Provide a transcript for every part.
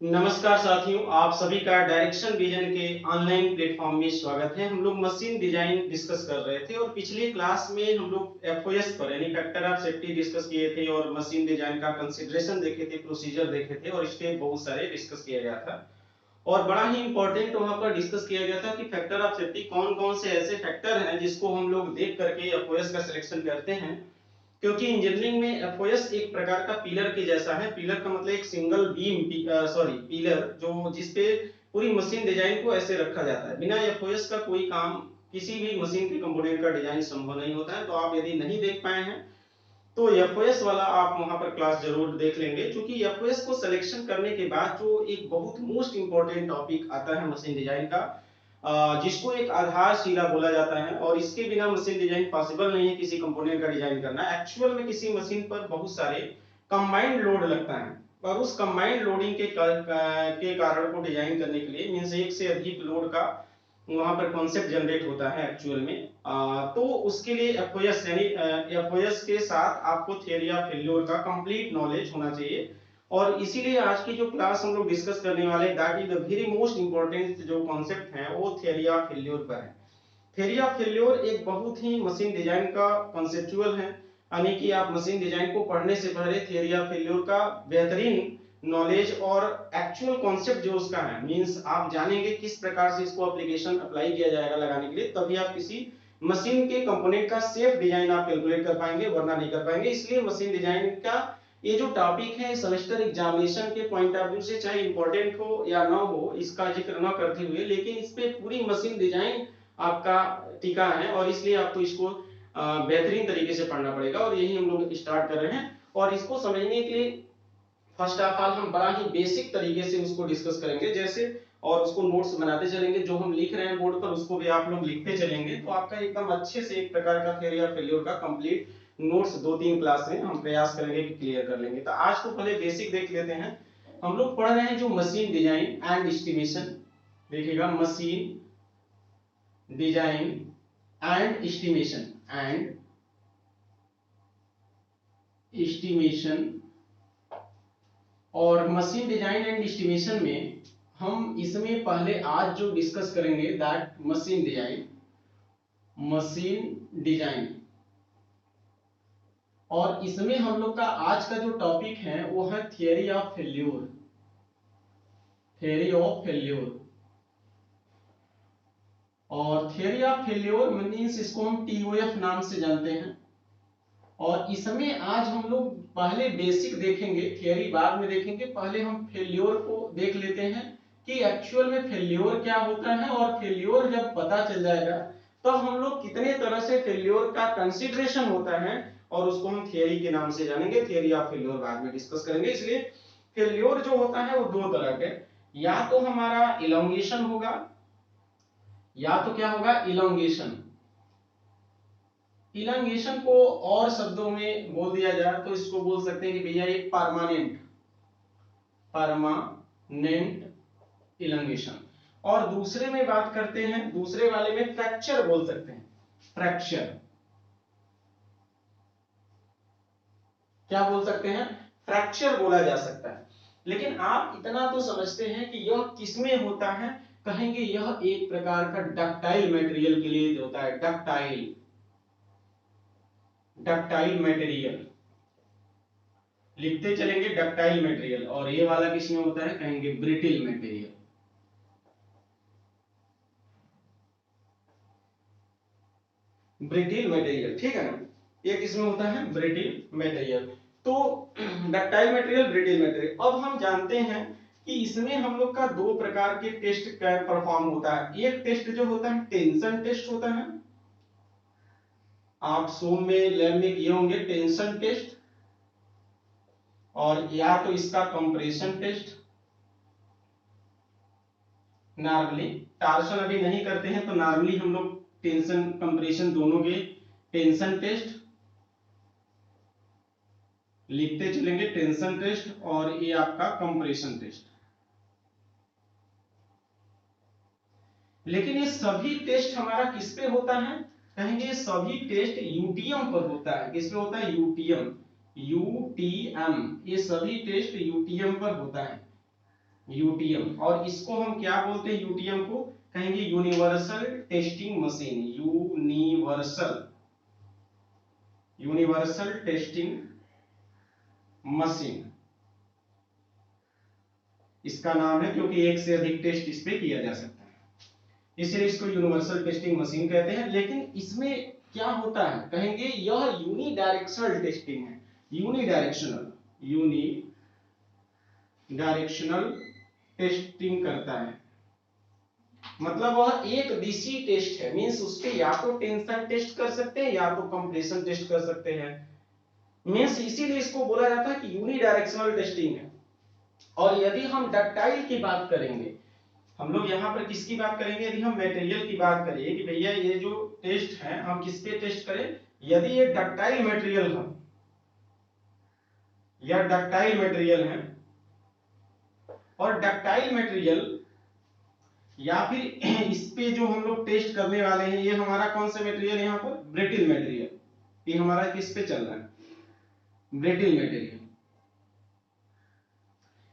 नमस्कार साथियों, आप सभी का डायरेक्शन विजन के ऑनलाइन प्लेटफॉर्म में स्वागत है। हम लोग मशीन डिजाइन डिस्कस कर रहे थे और पिछली क्लास में हम लोग एफओएस पर यानी फैक्टर ऑफ सेफ्टी डिस्कस किए थे और मशीन डिजाइन का कंसीडरेशन देखे थे, प्रोसीजर देखे थे और स्टेप बहुत सारे डिस्कस किया गया था। और बड़ा ही इंपॉर्टेंट वहां पर डिस्कस किया गया था कि फैक्टर ऑफ सेफ्टी कौन कौन से ऐसे फैक्टर हैं जिसको हम लोग देख करके एफओएस का सिलेक्शन करते हैं। क्योंकि इंजीनियरिंग में एफओएस एक प्रकार का पिलर के जैसा है। पिलर का मतलब एक सिंगल बीम, सॉरी पिलर, जो जिसपे पूरी मशीन डिजाइन को ऐसे रखा जाता है। बिना एफओएस का कोई काम, किसी भी मशीन के कंपोनेंट का डिजाइन संभव नहीं होता है। तो आप यदि नहीं देख पाए हैं तो एफओएस वाला आप वहां पर क्लास जरूर देख लेंगे, क्योंकि एफओएस को सिलेक्शन करने के बाद जो एक बहुत मोस्ट इंपॉर्टेंट टॉपिक आता है मशीन डिजाइन का, जिसको एक आधारशिला बोला जाता है और इसके बिना मशीन डिजाइन पॉसिबल नहीं है किसी कंपोनेंट का डिजाइन करना। एक्चुअल में किसी मशीन पर बहुत सारे कंबाइंड लोड लगता है और उस कंबाइंड लोडिंग के कारण को डिजाइन करने के लिए मींस एक से अधिक लोड का वहां पर कॉन्सेप्ट जनरेट होता है एक्चुअल में। तो उसके लिए एफओएस यानी एफओएस के साथ आपको थियरी ऑफ फेल्योर का कंप्लीट नॉलेज होना चाहिए। और इसीलिए आज की जो क्लास हम लोग डिस्कस करने वाले हैं, that is the very most important जो कॉन्सेप्ट है वो थियरी ऑफ फेल्योर पर है। थियरी ऑफ फेल्योर एक बहुत ही मशीन डिजाइन का कॉन्सेप्चुअल है, यानी कि आप मशीन डिजाइन को पढ़ने से पहले थियरी ऑफ फेल्योर का बेहतरीन नॉलेज और एक्चुअल कॉन्सेप्ट जो उसका है, मींस आप जानेंगे किस प्रकार से इसको एप्लीकेशन अप्लाई किया जाएगा लगाने के लिए, तभी आप किसी मशीन के कंपोनेंट का सेफ डिजाइन आप कैलकुलेट कर पाएंगे, वरना नहीं कर पाएंगे। इसलिए मशीन डिजाइन का ये जो टॉपिक है सेमेस्टर एग्जामिनेशन के पॉइंट ऑफ व्यू से चाहे इंपॉर्टेंट हो या ना हो, इसका जिक्र न करते हुए, लेकिन इस पे पूरी मशीन डिजाइन आपका टीका है और इसलिए आपको इसको बेहतरीन तरीके से पढ़ना पड़ेगा और यही हम लोग स्टार्ट कर रहे हैं। और इसको समझने के लिए फर्स्ट ऑफ ऑल हम बड़ा ही बेसिक तरीके से उसको डिस्कस करेंगे जैसे, और उसको नोट्स बनाते चलेंगे। जो हम लिख रहे हैं बोर्ड पर उसको भी आप लोग लिखते चलेंगे, तो आपका एकदम अच्छे से एक प्रकार का थियरी ऑफ फेल्योर का कंप्लीट नोट्स 2-3 क्लास में हम प्रयास करेंगे कि क्लियर कर लेंगे। तो आज तो पहले बेसिक देख लेते हैं। हम लोग पढ़ रहे हैं जो मशीन डिजाइन एंड एस्टिमेशन, देखिएगा मशीन डिजाइन एंड एस्टिमेशन। और मशीन डिजाइन एंड एस्टिमेशन में हम इसमें पहले आज जो डिस्कस करेंगे दैट मशीन डिजाइन। और इसमें हम लोग का आज का जो टॉपिक है वो है थियरी ऑफ फेल्योर। और थियरी ऑफ फेल्योर मींस इसको हम टीओएफ नाम से जानते हैं। और इसमें आज हम लोग पहले बेसिक देखेंगे, थियरी बाद में देखेंगे। पहले हम फेल्योर को देख लेते हैं कि एक्चुअल में फेल्योर क्या होता है, और फेल्योर जब पता चल जाएगा तब हम लोग कितने तरह से फेल्योर का कंसीडरेशन होता है और उसको हम थियरी के नाम से जानेंगे। थियरी ऑफ फेल्योर बाद में डिस्कस करेंगे। इसलिए फेल्योर जो होता है वो दो तरह के, या तो हमारा इलोंगेशन होगा, या तो क्या होगा, इलोंगेशन। इलांगेशन को और शब्दों में बोल दिया जाए तो इसको बोल सकते हैं कि भैया एक परमानेंट इलांगेशन। और दूसरे में बात करते हैं, दूसरे वाले में फ्रैक्चर बोल सकते हैं। फ्रैक्चर क्या बोल सकते हैं, फ्रैक्चर बोला जा सकता है। लेकिन आप इतना तो समझते हैं कि यह किसमें होता है, कहेंगे यह एक प्रकार का डक्टाइल मटेरियल के लिए होता है। डक्टाइल मटेरियल लिखते चलेंगे, डक्टाइल मटेरियल। और ये वाला किसमें होता है, कहेंगे ब्रिटिल मटेरियल। ब्रिटिल मटेरियल, ठीक है ना, ये किसमें होता है, ब्रिटिल मटेरियल। तो डक्टाइल मटेरियल, ब्रिटिल मटेरियल। अब हम जानते हैं कि इसमें हम लोग का दो प्रकार के टेस्ट परफॉर्म होता है। एक टेस्ट जो होता है टेंशन टेस्ट होता है, आप सोम में लैब में किए होंगे टेंशन टेस्ट, और या तो इसका कंप्रेशन टेस्ट। नॉर्मली टार्सन अभी नहीं करते हैं तो नॉर्मली हम लोग टेंशन कंप्रेशन दोनों के टेंशन टेस्ट लिखते चलेंगे, टेंशन टेस्ट और ये आपका कंप्रेशन टेस्ट। लेकिन ये सभी टेस्ट हमारा किस पे होता है, कहेंगे ये सभी टेस्ट यूटीएम पर होता है। किस पे होता है, यूटीएम। ये सभी टेस्ट यूटीएम पर होता है। यूटीएम, और इसको हम क्या बोलते हैं, यूटीएम को कहेंगे universal testing machine, universal testing machine इसका नाम है, क्योंकि एक से अधिक टेस्ट इस पे किया जा सकता है, इसलिए इसको यूनिवर्सल टेस्टिंग मशीन कहते हैं। लेकिन इसमें क्या होता है, कहेंगे यह यूनिडायरेक्शनल टेस्टिंग है, यूनिडायरेक्शनल टेस्टिंग करता है, मतलब वह एक दिशी टेस्ट है, मींस उसके या तो टेंशन टेस्ट कर सकते हैं या तो कंप्रेशन टेस्ट कर सकते हैं, मींस इसीलिए इसको बोला जाता है कि यूनिडायरेक्शनल टेस्टिंग है। और यदि हम डक्टाइल की बात करेंगे, हम लोग यहाँ पर किसकी बात करेंगे, यदि हम मटेरियल की बात करें कि भैया ये जो टेस्ट है हम किस पे टेस्ट करें, यदि ये डक्टाइल मटेरियल है या डक्टाइल मटेरियल है, और डक्टाइल मटेरियल या फिर इस पे जो हम लोग टेस्ट करने वाले हैं, ये हमारा कौन सा मटेरियल है यहाँ पर, ब्रिटल मटेरियल, ये हमारा किस पे चल रहा है, ब्रिटल मटेरियल,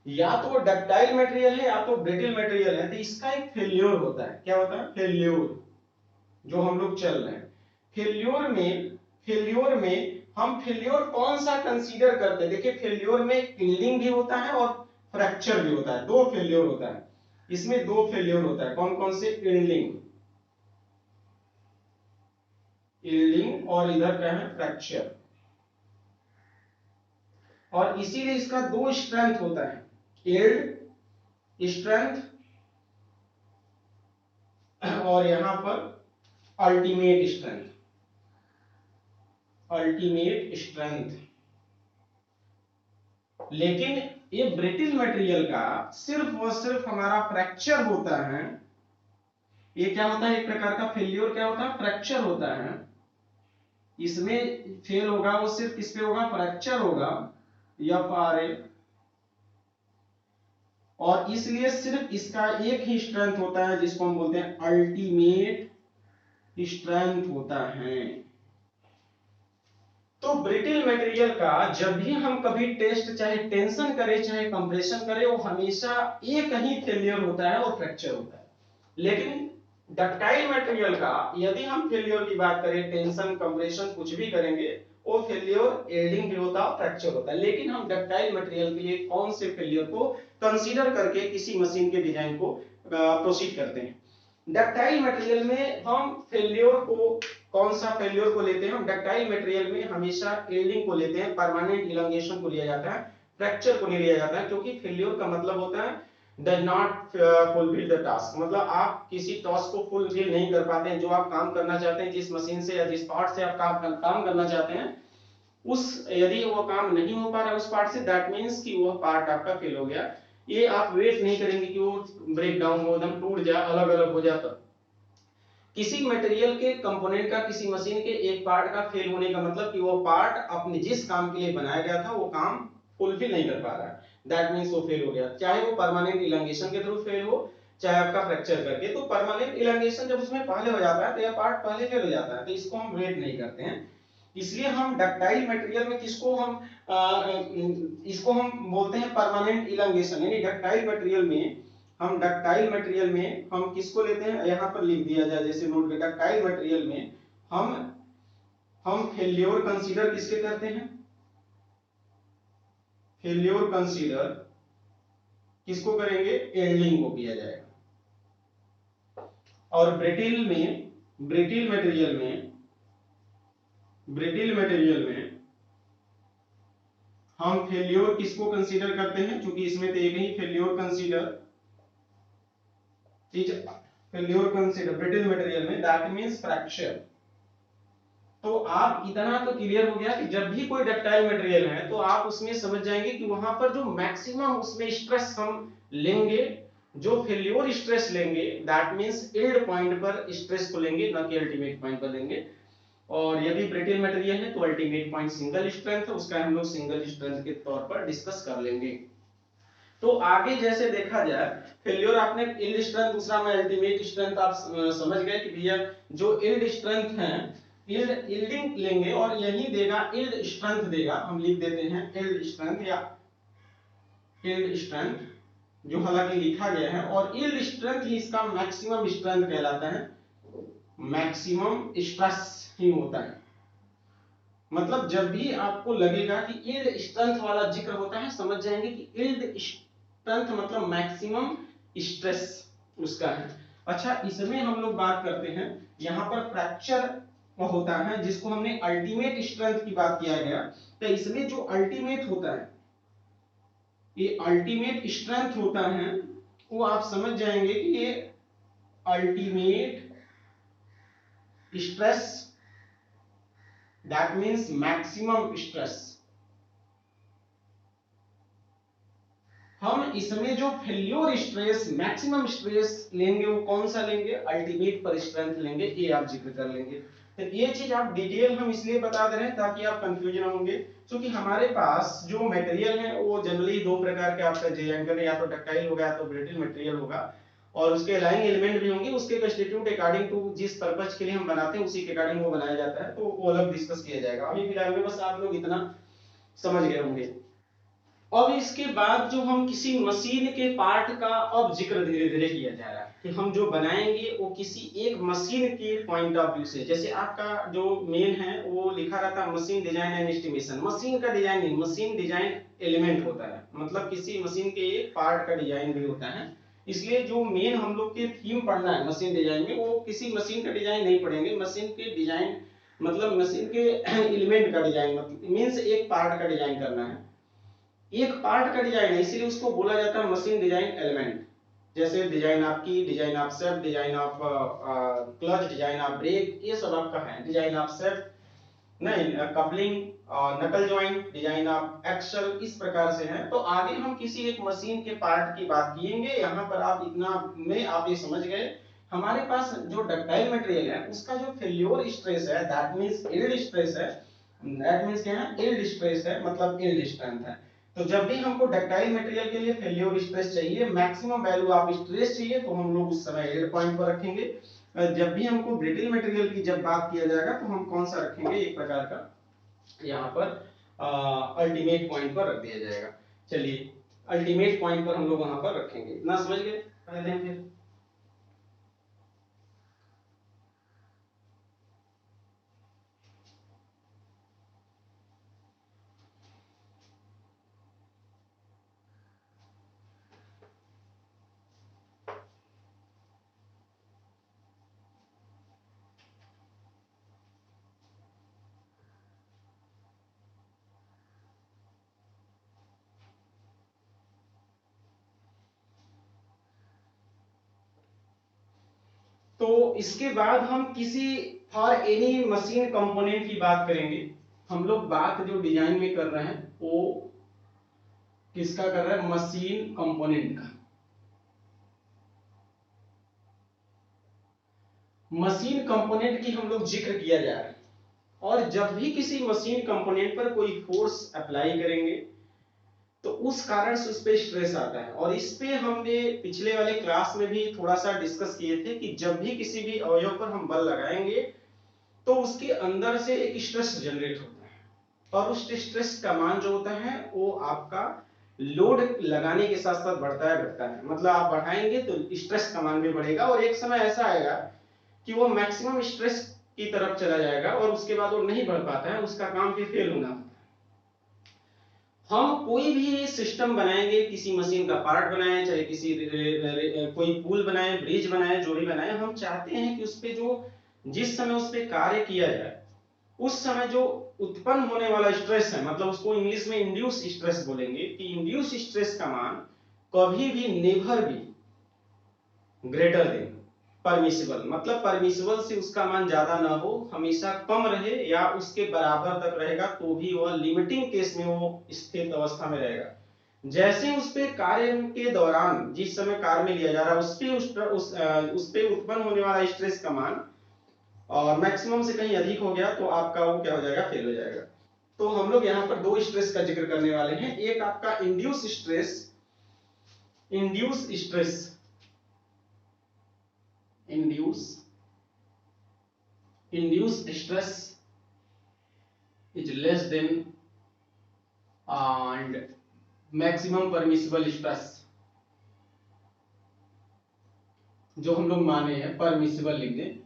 या तो डक्टाइल मटेरियल है या तो ब्रिटल मटेरियल है, तो इसका एक फेल्योर होता है, क्या होता है, फेल्योर, जो हम लोग चल रहे हैं। फेल्योर में हम फेल्योर कौन सा कंसीडर करते हैं, देखिए फेल्योर में इल्डिंग भी होता है और फ्रैक्चर भी होता है, दो फेल्योर होता है, इसमें दो फेल्योर होता है, कौन कौन से, इल्डिंग और इधर क्या है, फ्रैक्चर, और इसीलिए इसका दो स्ट्रेंथ होता है, इल्ड स्ट्रेंथ और यहां पर अल्टीमेट स्ट्रेंथ, लेकिन ये ब्रिटिल मटेरियल का सिर्फ और सिर्फ हमारा फ्रैक्चर होता है, ये क्या होता है, एक प्रकार का फेल्योर क्या होता है, फ्रैक्चर होता है, इसमें फेल होगा वो सिर्फ किस पे होगा, फ्रैक्चर होगा, FRA, और इसलिए सिर्फ इसका एक ही स्ट्रेंथ होता है जिसको हम बोलते हैं अल्टीमेट स्ट्रेंथ होता है। तो ब्रिटिल मटेरियल का जब भी हम कभी टेस्ट, चाहे टेंशन करें चाहे कंप्रेशन करें, वो हमेशा एक ही फेलियर होता है और फ्रैक्चर होता है। लेकिन डक्टाइल मटेरियल का यदि हम फेलियर की बात करें, टेंशन कंप्रेशन कुछ भी करेंगे, वो फेलियर एल्डिंग भी होता है, फ्रैक्चर होता है। लेकिन हम डक्टाइल मटेरियल के लिए कौन से फेलियर को कंसीडर करके किसी मशीन के डिजाइन को प्रोसीड करते हैं, डक्टाइल मटेरियल में हम फेल्योर को, कौन सा फेल्योर को लेते हैं, हम डक्टाइल मटेरियल में हमेशा एल्डिंग को लेते हैं, परमानेंट इलॉन्गेशन को लिया जाता है, फ्रैक्चर को नहीं लिया जाता है, क्योंकि फेल्योर का मतलब होता है does not fulfil the task, मतलब आप किसी टास्क को फुलफिल नहीं कर पाते हैं, जो आप काम करना चाहते हैं, जिस मशीन से या जिस पार्ट से आप काम करना चाहते हैं, उस यदि वो काम नहीं हो पा रहा उस पार्ट से, दैट मींस कि वो पार्ट आपका फेल हो गया। ये आप वेट नहीं करेंगे कि वो ब्रेक डाउन हो, एकदम टूट जाए, अलग अलग हो जाता। किसी मटेरियल के कंपोनेंट का, किसी मशीन के एक पार्ट का फेल होने का मतलब कि वो पार्ट अपने जिस काम के लिए बनाया गया था वो काम फुलफिल नहीं कर पा रहा है, दैट मींस वो फेल हो गया, चाहे वो परमानेंट इलॉन्गेशन के थ्रू फेल हो चाहे आपका फ्रैक्चर करके। तो परमानेंट इलॉन्गेशन जब उसमें पहले हो जाता है तो यह पार्ट पहले फेल हो जाता है, तो इसको हम वेट नहीं करते हैं। इसलिए हम डक्टाइल मटेरियल में किसको हम इसको हम बोलते हैं परमानेंट इलॉन्गेशन, यानी डक्टाइल मटेरियल में हम किसको लेते हैं, यहां पर लिख दिया जाए जैसे नोट, डक्टाइल मटेरियल में हम फेल्योर कंसीडर किसके करते हैं, फेल्योर कंसीडर किसको करेंगे, एल्डिंग को किया जाएगा। और ब्रिटिल मटेरियल में हम फेल्योर किसको कंसीडर करते हैं, क्योंकि इसमें तो एक ही फेल्योर कंसीडर ब्रिटिल मटेरियल में, दैट मींस फ्रैक्चर। तो आप इतना तो क्लियर हो गया कि जब भी कोई डक्टाइल मटेरियल है तो आप उसमें समझ जाएंगे कि वहां पर जो मैक्सिमम उसमें स्ट्रेस हम लेंगे, जो फेल्योर स्ट्रेस लेंगे, दैट मींस यील्ड पॉइंट पर स्ट्रेस को लेंगे, ना कि अल्टीमेट पॉइंट पर लेंगे। और यदि ब्रिटिल मटेरियल है तो अल्टीमेट पॉइंट सिंगल स्ट्रेंथ है, उसका हम लोग सिंगल स्ट्रेंथ के तौर पर डिस्कस कर लेंगे। तो आगे जैसे देखा जाए, फेल्योर आपने यील्ड स्ट्रेंथ, दूसरा में अल्टीमेट स्ट्रेंथ, आप समझ गए कि भैया जो यील्ड स्ट्रेंथ है, यील्डिंग लेंगे और यही देगा, यील्ड स्ट्रेंथ देगा, हम लिख देते हैं यील्ड स्ट्रेंथ या यील्ड स्ट्रेंथ। जो हालांकि लिखा गया है, और यील्ड स्ट्रेंथ ही इसका मैक्सिमम स्ट्रेंथ कहलाता है, मैक्सिमम स्ट्रेस ही होता है। मतलब जब भी आपको लगेगा कि यील्ड स्ट्रेंथ वाला जिक्र होता है, समझ जाएंगे कि यील्ड स्ट्रेंथ मतलब मैक्सिमम स्ट्रेस उसका है। अच्छा, इसमें हम लोग बात करते हैं, यहाँ पर फ्रैक्चर होता है जिसको हमने अल्टीमेट स्ट्रेंथ की बात किया गया। तो इसमें जो अल्टीमेट होता है, ये अल्टीमेट स्ट्रेंथ होता है, वो आप समझ जाएंगे कि ये ultimate stress, that means maximum stress. हम इसमें जो फेल्योर स्ट्रेस, मैक्सिमम स्ट्रेस लेंगे वो कौन सा लेंगे, अल्टीमेट पर स्ट्रेंथ लेंगे, ये आप जिक्र कर लेंगे। तो ये चीज आप डिटेल हम इसलिए बता दे रहे हैं ताकि आप कंफ्यूज ना होंगे, क्योंकि हमारे पास जो मटेरियल है वो जनरली दो प्रकार के आपका डिजाइन करें, या तो डक्टाइल होगा या तो ब्रिटल मटेरियल होगा, और उसके अलाइंग एलिमेंट भी होंगे, उसके कंस्टिट्यूट अकॉर्डिंग टू जिस पर्पज के लिए हम बनाते हैं उसी के अकॉर्डिंग वो बनाया जाता है, तो वो अलग डिस्कस किया जाएगा। अभी फिलहाल में बस आप लोग इतना समझ गए होंगे। अब इसके बाद जो हम किसी मशीन के पार्ट का अब जिक्र धीरे धीरे किया जा रहा है कि हम जो बनाएंगे वो किसी एक मशीन के पॉइंट ऑफ व्यू से, जैसे आपका जो मेन है वो लिखा रहता है machine design and estimation, machine का डिजाइन नहीं, मशीन डिजाइन एलिमेंट होता है, मतलब किसी मशीन के एक पार्ट का डिजाइन भी होता है। इसलिए जो मेन हम लोग के थीम पढ़ना है मशीन डिजाइन में, वो किसी मशीन का डिजाइन नहीं पढ़ेंगे, मशीन के डिजाइन मतलब मशीन के एलिमेंट का डिजाइन, मतलब मीन्स एक पार्ट का डिजाइन करना है, एक पार्ट का डिजाइन है, इसीलिए उसको बोला जाता है मशीन डिजाइन एलिमेंट। जैसे design of key, design of shaft, design of clutch, design of brake, ये सब आपका है। डिजाइन ऑफ शेफ्ट नहीं, कपलिंग, नकल जॉइंट, डिजाइन ऑफ एक्सल, इस प्रकार से है। तो आगे हम किसी एक मशीन के पार्ट की बात किएंगे। यहाँ पर आप इतना में आप ये समझ गए, हमारे पास जो डक्टाइल मटेरियल है उसका जो फेल्योर स्ट्रेस है, दैट मींस यील्ड स्ट्रेस है, दैट मींस क्या है, यील्ड स्ट्रेस है, मतलब यील्ड स्ट्रेंथ है। तो जब भी हमको डक्टाइल मटेरियल के लिए फेल्योर स्ट्रेस चाहिए, मैक्सिमम वैल्यू ऑफ स्ट्रेस चाहिए, तो हम लोग उस समय यील्ड पॉइंट पर रखेंगे। जब भी हमको ब्रिटल मटेरियल की जब बात किया जाएगा तो हम कौन सा रखेंगे, एक प्रकार का यहाँ पर अल्टीमेट पॉइंट पर रख दिया जाएगा। चलिए, अल्टीमेट पॉइंट पर हम लोग वहां पर रखेंगे, इतना समझ गए। पहले फिर तो इसके बाद हम किसी फॉर एनी मशीन कंपोनेंट की बात करेंगे। हम लोग बात जो डिजाइन में कर रहे हैं वो किसका कर रहे हैं, मशीन कंपोनेंट का। मशीन कंपोनेंट की हम लोग जिक्र किया जा रहा है, और जब भी किसी मशीन कंपोनेंट पर कोई फोर्स अप्लाई करेंगे तो उस कारण से उस पे स्ट्रेस आता है। और इस पे हमने पिछले वाले क्लास में भी थोड़ा सा डिस्कस किए थे कि जब भी किसी भी अवयव पर हम बल लगाएंगे तो उसके अंदर से एक स्ट्रेस जनरेट होता है, और उस स्ट्रेस का मान जो होता है वो आपका लोड लगाने के साथ साथ बढ़ता है घटता है, मतलब आप बढ़ाएंगे तो स्ट्रेस का मान भी बढ़ेगा, और एक समय ऐसा आएगा कि वो मैक्सिमम स्ट्रेस की तरफ चला जाएगा और उसके बाद वो नहीं बढ़ पाता है, उसका काम फिर फेल होना। हम कोई भी सिस्टम बनाएंगे, किसी मशीन का पार्ट बनाए, चाहे किसी कोई पुल बनाए, ब्रिज बनाए, जो भी बनाए, हम चाहते हैं कि उस पे जो जिस समय उस पे कार्य किया जाए उस समय जो उत्पन्न होने वाला स्ट्रेस है, मतलब उसको इंग्लिश में इंड्यूस स्ट्रेस बोलेंगे, कि इंड्यूस स्ट्रेस का मान कभी भी नेवर भी ग्रेटर देन परमिसिबल, मतलब परमिसिबल से उसका मान ज्यादा ना हो, हमेशा कम रहे या उसके बराबर तक रहेगा, तो भी वह लिमिटिंग केस में वो स्थिर अवस्था में रहेगा। जैसे उस पे कार्य के दौरान जिस समय कार्य में लिया जा रहा है उस पे उत्पन्न होने वाला स्ट्रेस का मान और मैक्सिमम से कहीं अधिक हो गया तो आपका वो क्या हो जाएगा, फेल हो जाएगा। तो हम लोग यहाँ पर दो स्ट्रेस का जिक्र करने वाले हैं, एक आपका induce stress, induce stress, induce induced stress is less than and maximum permissible stress जो हम लोग माने हैं परमिसिबल लिख दें,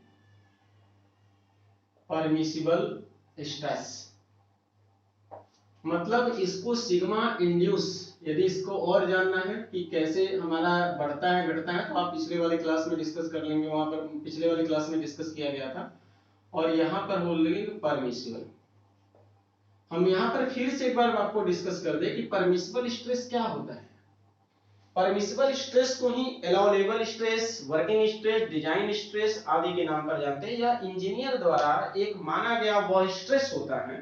परमिसिबल स्ट्रेस, मतलब इसको सिग्मा इंड्यूस, यदि इसको और जानना है कि कैसे हमारा बढ़ता है घटता है तो आप पिछले वाले क्लास में डिस्कस कर लेंगे, वहां पर पिछले वाले क्लास में डिस्कस किया गया था। और यहाँ पर बोल लेंगे परमिसिबल। हम यहाँ पर फिर से एक बार आपको डिस्कस कर दे कि परमिसिबल स्ट्रेस क्या होता है। परमिसिबल स्ट्रेस को ही allowable stress, working stress, design stress आदि के नाम पर जानते हैं। या इंजीनियर द्वारा एक माना गया वह स्ट्रेस होता है,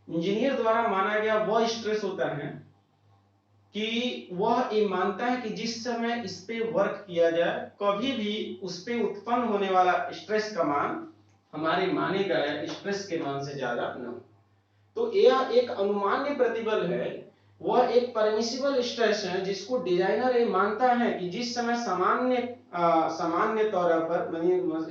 इंजीनियर द्वारा माना गया वह स्ट्रेस होता है कि वह ये मानता है कि जिस समय इस पे वर्क किया जाए कभी भी उस पे उत्पन्न होने वाला स्ट्रेस का मान हमारे माने गए स्ट्रेस के मान से ज्यादा न हो। तो यह एक अनुमान्य प्रतिबल है, वह एक परमिसिबल स्ट्रेस है जिसको डिजाइनर ये मानता है कि जिस समय सामान्य तौर पर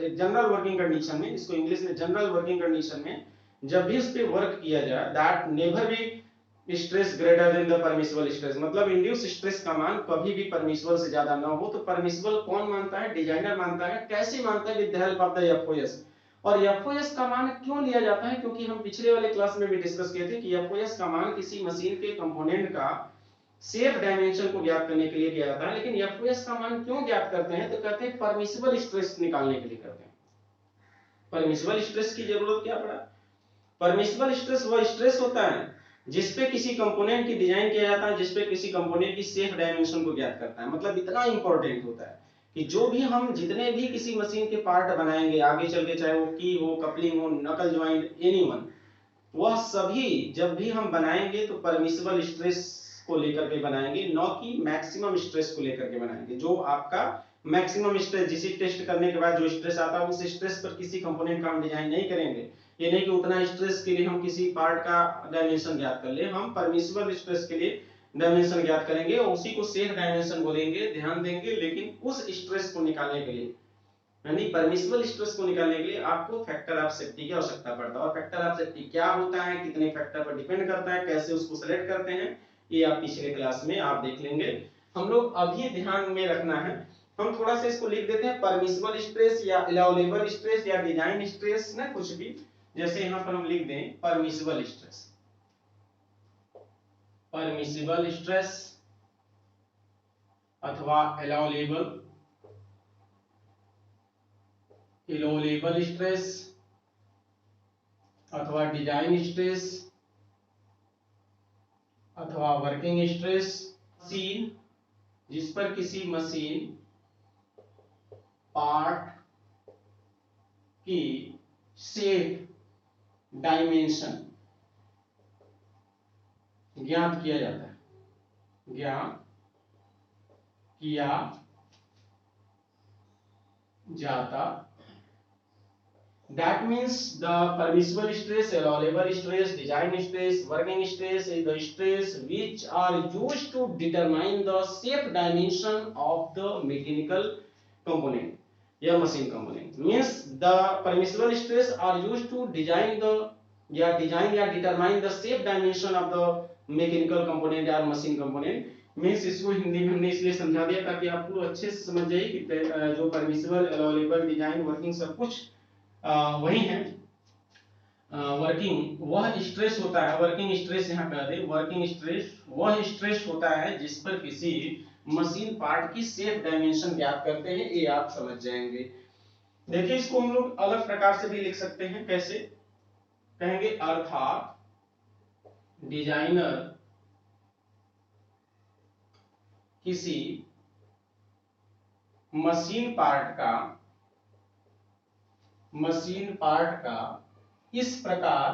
जनरल वर्किंग कंडीशन में, इसको इंग्लिश में जनरल वर्किंग कंडीशन में जब भी उस पे वर्क किया जाए, that never be stress greater than the permissible stress, मतलब इंड्यूस स्ट्रेस का मान कभी भी परमिसिबल से ज्यादा ना हो। तो परमिसिबल कौन मानता है? डिजाइनर मानता है। कैसे मानता है? With the help of the FOS. और एफओएस का मान क्यों लिया जाता है? क्योंकि हम पिछले वाले क्लास में भी डिस्कस किए थे कि एफओएस का मान किसी मशीन के कंपोनेंट का शेप डायमेंशन को ज्ञात करने के लिए दिया जाता है। लेकिन एफओएस का मान क्यों ज्ञात करते हैं? तो कहते हैं परमिसिबल स्ट्रेस निकालने के लिए करते हैं। परमिसिबल स्ट्रेस की जरूरत क्या पड़ा? परमिसिबल स्ट्रेस वह स्ट्रेस होता है जिसपे किसी कंपोनेंट की डिजाइन किया जाता है, जिसपे किसी कंपोनेंट की सेफ डायमेंशन को ज्ञात करता है। मतलब इतना इंपॉर्टेंट होता है कि जो भी हम जितने भी किसी मशीन के पार्ट बनाएंगे आगे चल के, चाहे वो की हो, कपलिंग हो, नकल ज्वाइंट, एनीवन, वह सभी जब भी हम बनाएंगे तो परमिसिबल स्ट्रेस को लेकर के बनाएंगे, न कि मैक्सिमम स्ट्रेस को लेकर के बनाएंगे। जो आपका मैक्सिमम स्ट्रेस, जिसे टेस्ट करने के बाद जो स्ट्रेस आता है उस स्ट्रेस पर किसी कंपोनेंट का हम डिजाइन नहीं करेंगे। ये नहीं कि उतना स्ट्रेस के लिए हम किसी पार्ट का डायमेंशन ज्ञात कर ले, हम परमिसिबल स्ट्रेस के लिए डायमेंशन ज्ञात करेंगे और उसी को सेफ डायमेंशन बोलेंगे, ध्यान देंगे। लेकिन उस स्ट्रेस को निकालने के लिए, यानी परमिसिबल स्ट्रेस को निकालने के लिए आपको फैक्टर ऑफ सेफ्टी की आवश्यकता पड़ता है। और फैक्टर ऑफ सेफ्टी क्या होता है, कितने फैक्टर पर डिपेंड करता है, कैसे उसको सेलेक्ट करते हैं, ये आप पिछले क्लास में आप देख लेंगे। हम लोग अभी ध्यान में रखना है, हम थोड़ा सा इसको लिख देते हैं, परमिसिबल स्ट्रेस या अलाउएबल स्ट्रेस या डिजाइन स्ट्रेस, ना कुछ भी, जैसे यहां पर हम लिख दें परमिसिबल स्ट्रेस, परमिसिबल स्ट्रेस अथवा अलाउएबल स्ट्रेस अथवा डिजाइन स्ट्रेस अथवा वर्किंग स्ट्रेस। मशीन, जिस पर किसी मशीन पार्ट की शेप डायमेंशन ज्ञात किया जाता है, ज्ञात किया जाता, that means the permissible stress, allowable stress, design stress, working stress is the stress which are used to determine the shape dimension of the mechanical component या machine component. Means the permissible stress are used to design या determine the shape dimension of the mechanical component या machine component. Means इसको हिंदी में हमने इसलिए समझा दिया ताकि आपको अच्छे से समझ जाए कि जो परमिसिबल, अलाउएबल, डिजाइन, वर्किंग सब कुछ वही है। वर्किंग वह स्ट्रेस होता है, वर्किंग स्ट्रेस यहाँ कह दे, वर्किंग स्ट्रेस वह स्ट्रेस होता है जिस पर किसी मशीन पार्ट की सेफ डायमेंशन ज्ञात करते हैं, ये आप समझ जाएंगे। देखिए इसको हम लोग अलग प्रकार से भी लिख सकते हैं। कैसे कहेंगे? अर्थात डिजाइनर किसी मशीन पार्ट का इस प्रकार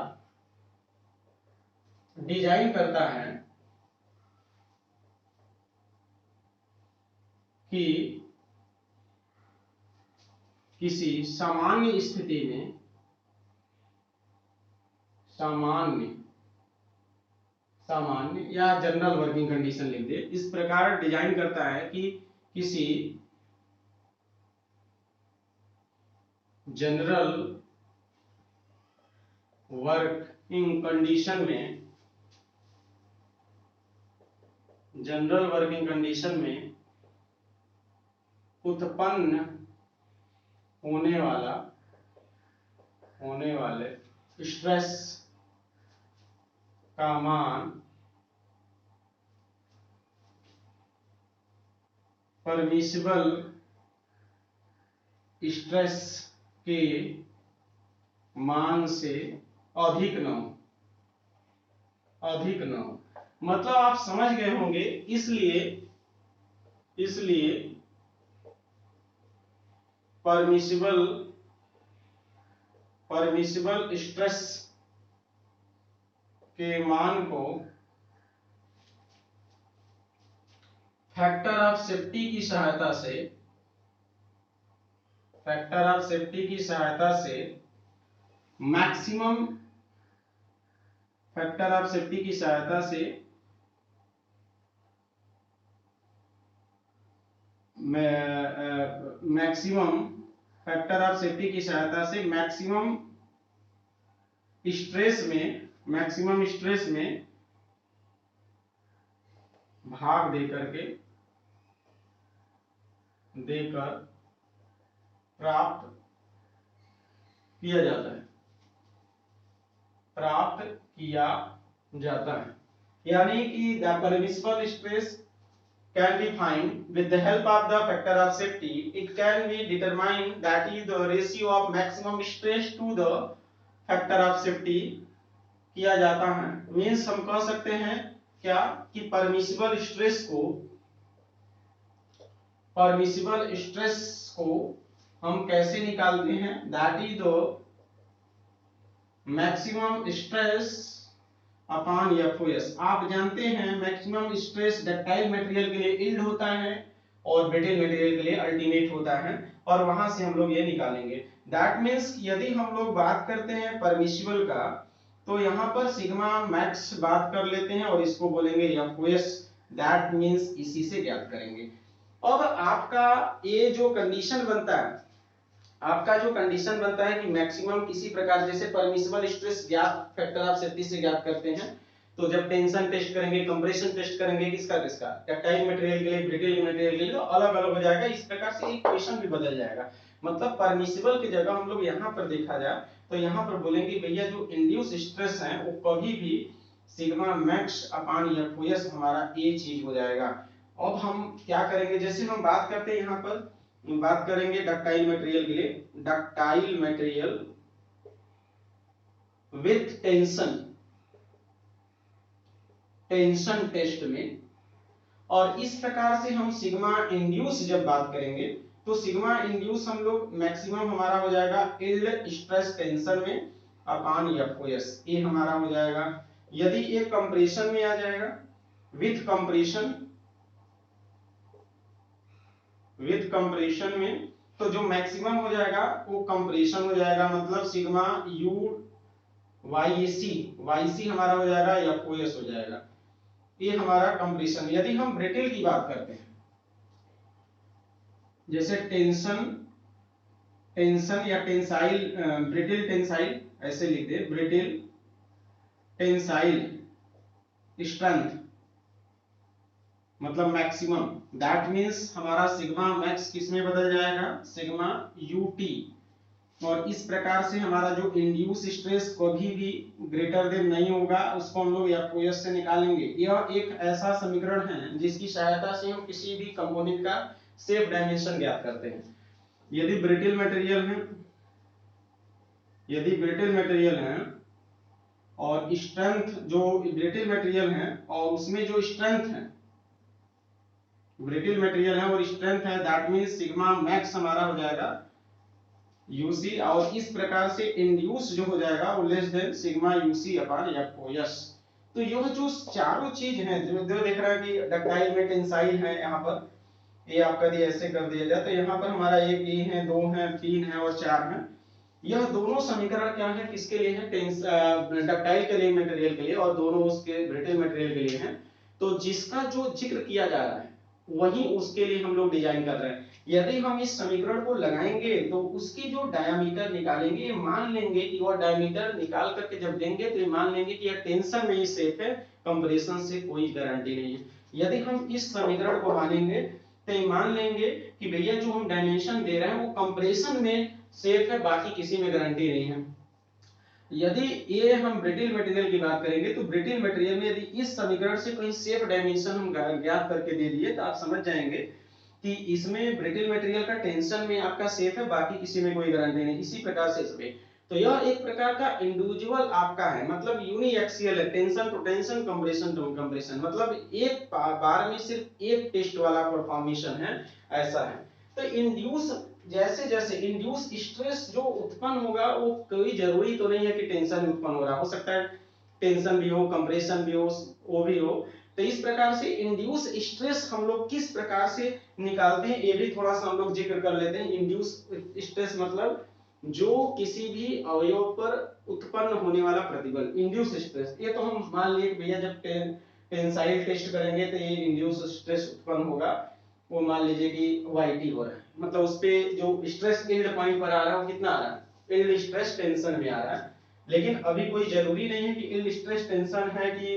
डिजाइन करता है कि किसी सामान्य स्थिति में, सामान्य या जनरल वर्किंग कंडीशन लिख दे, इस प्रकार डिजाइन करता है कि किसी जनरल वर्किंग कंडीशन में उत्पन्न होने वाले स्ट्रेस का मान परमिसिबल स्ट्रेस के मान से अधिक न हो। मतलब आप समझ गए होंगे। इसलिए परमिसिबल स्ट्रेस के मान को फैक्टर ऑफ सेफ्टी की सहायता से मैक्सिमम मैक्सिमम स्ट्रेस में भाग देकर प्राप्त किया जाता है। यानी कि the permissible stress can be found with the help of the factor of safety. It can be determined, that is the ratio of maximum stress to the factor of safety किया जाता है। मीन्स हम कह सकते हैं क्या कि permissible stress को हम कैसे निकालते हैं। That is the maximum stress upon FOS. आप जानते हैं मैक्सिमम स्ट्रेस डक्टाइल मटेरियल के लिए यील्ड होता है और ब्रिटल मटेरियल के लिए अल्टीमेट होता है, और वहां से हम लोग ये निकालेंगे। दैट मीन्स यदि हम लोग बात करते हैं परमिसिबल का, तो यहाँ पर सिग्मा मैक्स बात कर लेते हैं और इसको बोलेंगे एफओएस। दैट मीन्स इसी से ज्ञात करेंगे। अब आपका ये जो कंडीशन बनता है कि मैक्सिमम किसी प्रकार, जैसे परमिसिबल स्ट्रेस ज्ञात फैक्टर ऑफ सेफ्टी से ज्ञात करते हैं, तो जब टेंशन टेस्ट करेंगे, कंप्रेशन टेस्ट करेंगे, किसका डक्टाइल मटेरियल के लिए, ब्रिटल मटेरियल के लिए, तो अलग अलग हो जाएगा। इस प्रकार से एक क्वेश्चन भी बदल जाएगा। मतलब परमिसिबल की जगह हम लोग यहाँ पर देखा जाए तो यहाँ पर बोलेंगे भैया जो इंड्यूस स्ट्रेस है वो कभी भी सिग्मा मैक्स अपॉन एफओएस हमारा ये चीज हो जाएगा। अब हम क्या करेंगे, जैसे हम बात करते हैं यहाँ पर बात करेंगे डक्टाइल मटेरियल के लिए, ductile material with tension test में, और इस प्रकार से हम सिग्मा इंड्यूस जब बात करेंगे तो सिग्मा इंड्यूस हम लोग मैक्सिमम हमारा हो जाएगा यील्ड स्ट्रेस टेंशन में अपॉन एफओएस, ये हमारा हो जाएगा। यदि ये कंप्रेशन में आ जाएगा विथ कंप्रेशन में, तो जो मैक्सिमम हो जाएगा वो कंप्रेशन हो जाएगा। मतलब सिग्मा यू वाईसी हमारा हो जाएगा एफओएस हो जाएगा, ये हमारा कंप्रेशन। यदि हम ब्रिटल की बात करते हैं, जैसे टेंशन या टेंसाइल, ब्रिटल टेंसाइल ऐसे लिख दे, ब्रिटल टेंसाइल स्ट्रेंथ मतलब मैक्सिमम, दैट मींस हमारा सिग्मा मैक्स किस में बदल जाएगा, सिग्मा यूटी। और इस प्रकार से हमारा जो इंड्यूस स्ट्रेस कभी भी ग्रेटर देन नहीं होगा, उसको हम लोग एफओएस से निकालेंगे। यह एक ऐसा समीकरण है जिसकी सहायता से हम किसी भी कंपोनेंट का सेफ डायमेंशन ज्ञात करते हैं। यदि ब्रिटल मटेरियल है और स्ट्रेंथ जो ब्रिटल मटेरियल है और उसमें जो स्ट्रेंथ है, ब्रिटल मटेरियल है और स्ट्रेंथ है, दैट मींस सिग्मा मैक्स हमारा हो जाएगा यूसी, और इस प्रकार से इंड्यूस जो हो जाएगा वो less than sigma UC upon FOS. तो यह जो चारों चीज है जो देख रहा है कि डक्टाइल में टेंसाइल है, यहाँ पर ये आपका यदि ऐसे कर दिया जाए तो यहाँ पर हमारा एक ये है, दो है, तीन है और चार है। यह दोनों समीकरण क्या है, किसके लिए है, डक्टाइल के लिए मटेरियल के लिए, और दोनों उसके ब्रिटल मटेरियल के लिए हैं। तो जिसका जो जिक्र किया जा रहा है वही उसके लिए हम लोग डिजाइन कर रहे हैं। यदि हम इस समीकरण को लगाएंगे तो उसकी जो डायमीटर निकालेंगे, मान लेंगे कि वह डायमीटर निकाल करके जब देंगे तो मान लेंगे कि यह टेंशन में ही सेफ है, कंप्रेशन से कोई गारंटी नहीं है। यदि हम इस समीकरण को मानेंगे तो ये मान लेंगे कि भैया जो हम डायमेंशन दे रहे हैं वो कंप्रेशन में सेफ है, बाकी किसी में गारंटी नहीं है। यदि ये हम ब्रिटिल मटेरियल की बात करेंगे तो ब्रिटिल मटेरियल में यदि इस समीकरण से कोई सेफ डायमेंशन हम ज्ञात करके दे दिए तो आप समझ जाएंगे कि इसमें ब्रिटिल मटेरियल का टेंशन में आपका सेफ है, बाकी किसी में कोई गारंटी नहीं। इसी प्रकार से इसमें तो यह एक प्रकार का इंडिविजुअल आपका है, मतलब यूनिएक्सियल है, tension to tension, compression to compression, मतलब एक बार में सिर्फ एक टेस्ट वाला परफॉर्मेशन है, ऐसा है। तो इंड्यूस जैसे जैसे इंड्यूस स्ट्रेस जो उत्पन्न होगा वो कोई जरूरी तो नहीं है कि टेंशन उत्पन्न हो रहा, हो सकता है टेंशन भी हो, कंप्रेशन भी हो, वो भी हो। तो इस प्रकार से इंड्यूस स्ट्रेस हम लोग किस प्रकार से निकालते हैं ये भी थोड़ा सा हम लोग जिक्र कर लेते हैं। इंड्यूस स्ट्रेस मतलब जो किसी भी अवयव पर उत्पन्न होने वाला प्रतिबल, इंड्यूस स्ट्रेस। ये तो हम मान लिए भैया जब टेंसाइल टेस्ट करेंगे तो ये इंड्यूस स्ट्रेस उत्पन्न होगा, वो मान लीजिए कि YT हो रहा है, मतलब उस पे जो स्ट्रेस यील्ड पॉइंट पर आ रहा है वो कितना आ रहा है, यील्ड स्ट्रेस टेंशन में आ रहा है। लेकिन अभी कोई जरूरी नहीं है कि यील्ड स्ट्रेस टेंशन है कि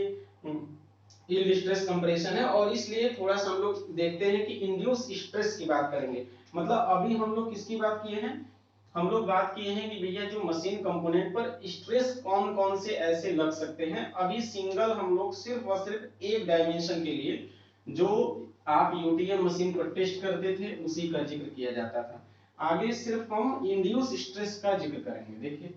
यील्ड स्ट्रेस कंप्रेशन है, और इसलिए थोड़ा सा हम लोग देखते हैं कि इंड्यूस स्ट्रेस की बात करेंगे। मतलब अभी हम लोग किसकी बात किए हैं, हम लोग बात किए हैं कि भैया जो मशीन कंपोनेंट पर स्ट्रेस कौन कौन से ऐसे लग सकते हैं। अभी सिंगल हम लोग सिर्फ और सिर्फ एक डायमेंशन के लिए जो आप यूटीएम मशीन पर टेस्ट करते थे उसी का जिक्र किया जाता था। आगे सिर्फ हम इंड्यूस स्ट्रेस का जिक्र करेंगे। देखिए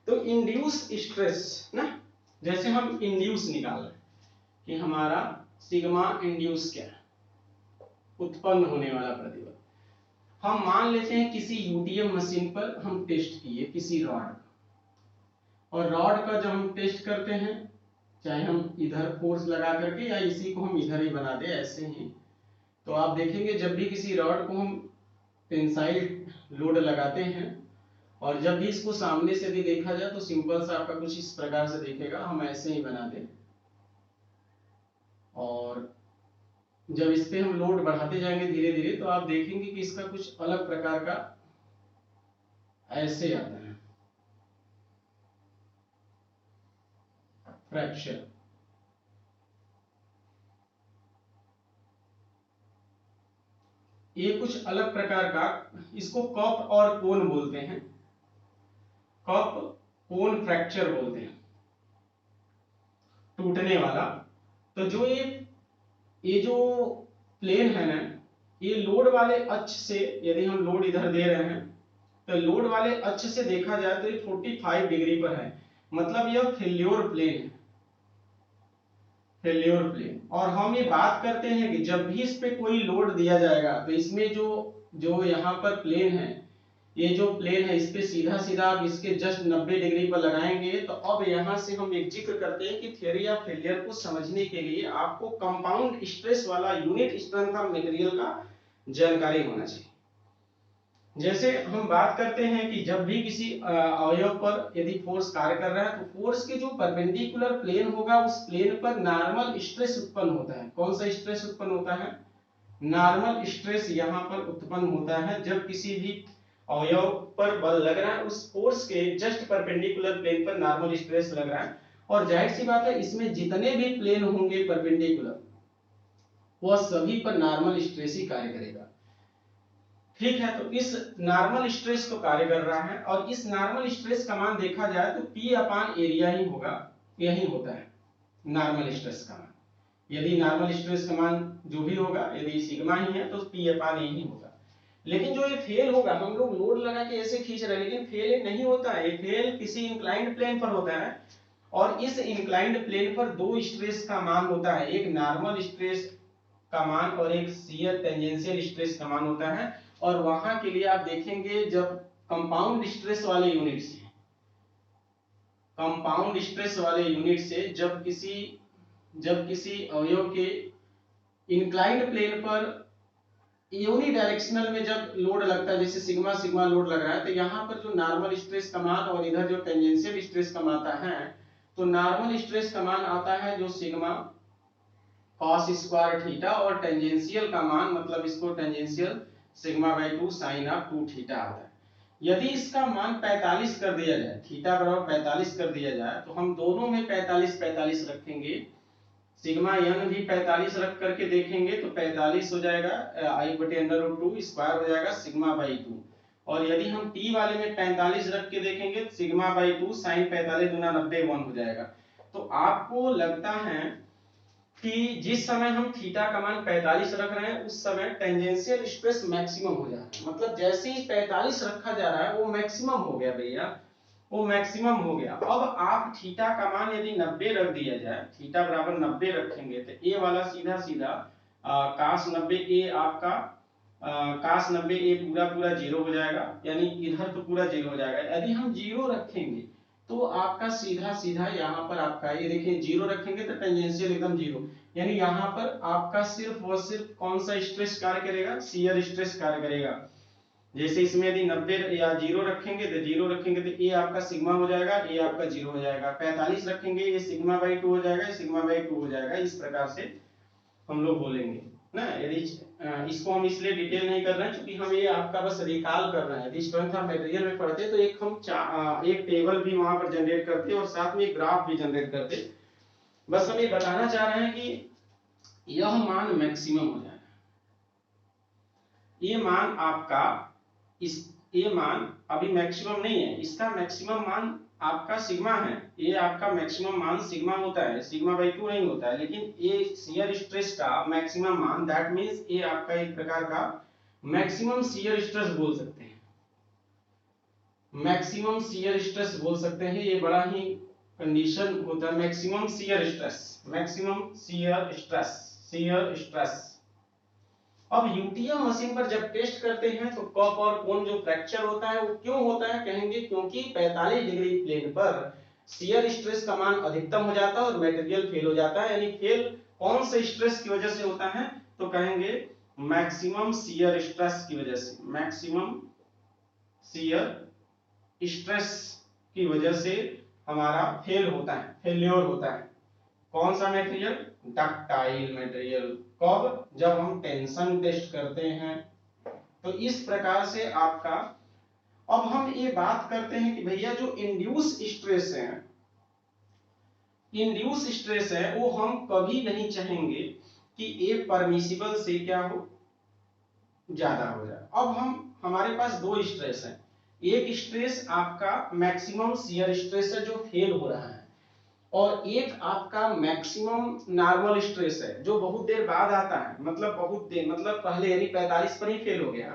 तो इंड्यूस स्ट्रेस ना, जैसे हम इंड्यूस निकाल रहे कि हमारा सिग्मा इंड्यूस क्या है, उत्पन्न होने वाला प्रतिबल। हम मान लेते हैं किसी यूटीएम मशीन पर हम टेस्ट किए किसी रॉड का, और रॉड का जब हम टेस्ट करते हैं, चाहे हम इधर फोर्स लगा करके या इसी को हम इधर ही बना दे ऐसे ही, तो आप देखेंगे जब भी किसी रॉड को हम टेंसाइल लोड लगाते हैं और जब भी इसको सामने से भी देखा जाए तो सिंपल सा आपका कुछ इस प्रकार से दिखेगा। हम ऐसे ही बना दें और जब इस पे हम लोड बढ़ाते जाएंगे धीरे धीरे तो आप देखेंगे कि इसका कुछ अलग प्रकार का ऐसे आता है फ्रैक्चर। ये कुछ अलग प्रकार का, इसको कप और कोन बोलते हैं, कप कोन फ्रैक्चर बोलते हैं, टूटने वाला। तो जो ये जो प्लेन है ना, ये लोड वाले अक्ष से यदि हम लोड इधर दे रहे हैं तो लोड वाले अक्ष से देखा जाए तो ये 45 डिग्री पर है, मतलब यह फेल्योर प्लेन है, फेल्योर प्लेन। और हम ये बात करते हैं कि जब भी इस पे कोई लोड दिया जाएगा तो इसमें जो जो यहाँ पर प्लेन है, ये जो प्लेन है इस पे सीधा सीधा आप इसके जस्ट 90 डिग्री पर लगाएंगे। तो अब यहाँ से हम एक जिक्र करते हैं कि थ्योरी ऑफ फेलियर को समझने के लिए आपको कंपाउंड स्ट्रेस वाला यूनिट स्ट्रेंथ ऑफ मटेरियल का जानकारी होना चाहिए। जैसे हम बात करते हैं कि जब भी किसी अवयव पर यदि फोर्स कार्य कर रहा है तो फोर्स के जो परपेंडिकुलर प्लेन होगा उस प्लेन पर नॉर्मल स्ट्रेस उत्पन्न होता है। कौन सा स्ट्रेस उत्पन्न होता है, नॉर्मल स्ट्रेस यहाँ पर उत्पन्न होता है जब किसी भी अवयव पर बल लग रहा है, उस फोर्स के जस्ट परपेंडिकुलर प्लेन पर नॉर्मल स्ट्रेस लग रहा है। और जाहिर सी बात है इसमें जितने भी प्लेन होंगे परपेंडिकुलर वह सभी पर नॉर्मल स्ट्रेस ही कार्य करेगा। ठीक है, तो इस नॉर्मल स्ट्रेस को कार्य कर रहा है और इस नॉर्मल स्ट्रेस का मान देखा जाए तो P अपान एरिया ही होगा, यही होता है नॉर्मल स्ट्रेस का मान। यदि नॉर्मल स्ट्रेस का मान जो भी होगा यदि सिग्मा ही है तो P अपान ए ही होगा। लेकिन जो ये फेल होगा, हम लोग लोड लगा के ऐसे खींच रहे हैं लेकिन फेल नहीं होता है, ये फेल किसी इंक्लाइंड प्लेन पर होता है और इस इंक्लाइंड प्लेन पर दो स्ट्रेस का मान होता है, एक नॉर्मल स्ट्रेस का मान और एक शियर टेंजेंशियल स्ट्रेस का मान होता है। और वहां के लिए आप देखेंगे जब कंपाउंड स्ट्रेस वाले यूनिट से, कंपाउंड स्ट्रेस वाले यूनिट से जब किसी अवयव के इंक्लाइंड प्लेन पर यूनी डायरेक्शनल में जब लोड लगता है, जैसे सिग्मा सिग्मा लोड लग रहा है, तो यहाँ पर जो नॉर्मल स्ट्रेस का मान और इधर जो टेंजेंशियल स्ट्रेस का मान आता है तो नॉर्मल स्ट्रेस का मान आता है जो सिग्मा cos स्क्वायर थीटा, और टेंजेंशियल का मान मतलब इसको tangential sigma by 2 sine of 2 theta आता है। यदि इसका मान 45 कर दिया जाए, थीटा बराबर 45 कर दिया जाए, तो हम दोनों में 45 45 रखेंगे, सिग्मा यन भी 45 रख करके देखेंगे तो 45 हो जाएगा, आई बटे अंडर रूट 2 स्क्वायर हो जाएगा सिग्मा बाई 2। और यदि हम टी वाले में 45 रख के देखेंगे तो सिग्मा बाई 2 साइन 45 गुना 90 1 हो जाएगा। तो आपको लगता है कि जिस समय हम थीटा का मान 45 रख रहे हैं उस समय टेंजेंशियल स्ट्रेस मैक्सिमम हो जा रहा है, मतलब जैसे ही 45 रखा जा रहा है वो मैक्सिमम हो गया भैया, वो मैक्सिमम हो गया। अब आप थीटा का मान यदि 90 रख दिया जाए, थीटा बराबर 90 रखेंगे तो ए वाला सीधा सीधा cos 90 ए आपका cos 90 ए पूरा पूरा जीरो हो जाएगा, यानी इधर तो पूरा जीरो हो जाएगा। यदि हम जीरो रखेंगे तो आपका सीधा सीधा यहाँ पर आपका ये देखिए जीरो रखेंगे तो टेंजेंशियल एकदम जीरो, यानी यहाँ पर आपका सिर्फ और सिर्फ कौन सा स्ट्रेस कार्य करेगा, शियर स्ट्रेस कार्य करेगा। जैसे इसमें यदि 90 या जीरो रखेंगे तो जीरो रखेंगे तो ए आपका सिग्मा हो जाएगा, ए आपका जीरो हो जाएगा। 45 रखेंगे ये सिग्मा बाई 2 हो जाएगा, ये सिग्मा बाई 2 हो जाएगा। इस प्रकार से हम लोग बोलेंगे ना। यदि इसको हम इसलिए डिटेल नहीं कर रहे हैं क्योंकि हम ये आपका बस रिकॉल कर रहे हैं। यदि स्ट्रेंथ ऑफ मटेरियल में पढ़ते तो एक हम एक टेबल भी वहां पर जनरेट करते और साथ में एक ग्राफ भी जनरेट करते। बस हम ये बताना चाह रहे हैं कि यह मान मैक्सिमम हो जाएगा, ये मान आपका ये मान अभी मैक्सिमम नहीं है, इसका मैक्सिमम मान आपका सिग्मा है। ये आपका मैक्सिमम मान सिग्मा होता है, सिग्मा बाई 2 नहीं होता है। लेकिन ये शियर स्ट्रेस का मैक्सिमम मान, दैट मींस ये आपका एक प्रकार का मैक्सिमम शियर स्ट्रेस बोल सकते हैं, मैक्सिमम शियर स्ट्रेस बोल सकते हैं। ये बड़ा ही कंडीशन होता है maximum shear stress, maximum shear stress, shear stress. अब यूटीएम मशीन पर जब टेस्ट करते हैं तो कप और कोन जो फ्रैक्चर होता है वो क्यों होता है, कहेंगे क्योंकि 45 डिग्री प्लेन पर शियर स्ट्रेस का मान अधिकतम हो जाता है और मटेरियल फेल हो जाता है। यानी फेल कौन से स्ट्रेस की वजह से होता है, तो कहेंगे मैक्सिमम शियर स्ट्रेस की वजह से, मैक्सिमम शियर स्ट्रेस की वजह से हमारा फेल होता है, फेल्योर होता है। कौन सा मटेरियल, डक्टाइल मटेरियल। कब, जब हम टेंशन टेस्ट करते हैं। तो इस प्रकार से आपका, अब हम ये बात करते हैं कि भैया जो इंड्यूस स्ट्रेस है, इंड्यूस स्ट्रेस है वो हम कभी नहीं चाहेंगे कि ये परमिसिबल से क्या हो, ज्यादा हो जाए। अब हमारे पास दो स्ट्रेस है, एक स्ट्रेस आपका मैक्सिमम शियर स्ट्रेस है जो फेल हो रहा है, और एक आपका मैक्सिमम नॉर्मल स्ट्रेस है जो बहुत देर बाद आता है, मतलब बहुत देर, मतलब पहले यानी 45 पर ही फेल हो गया,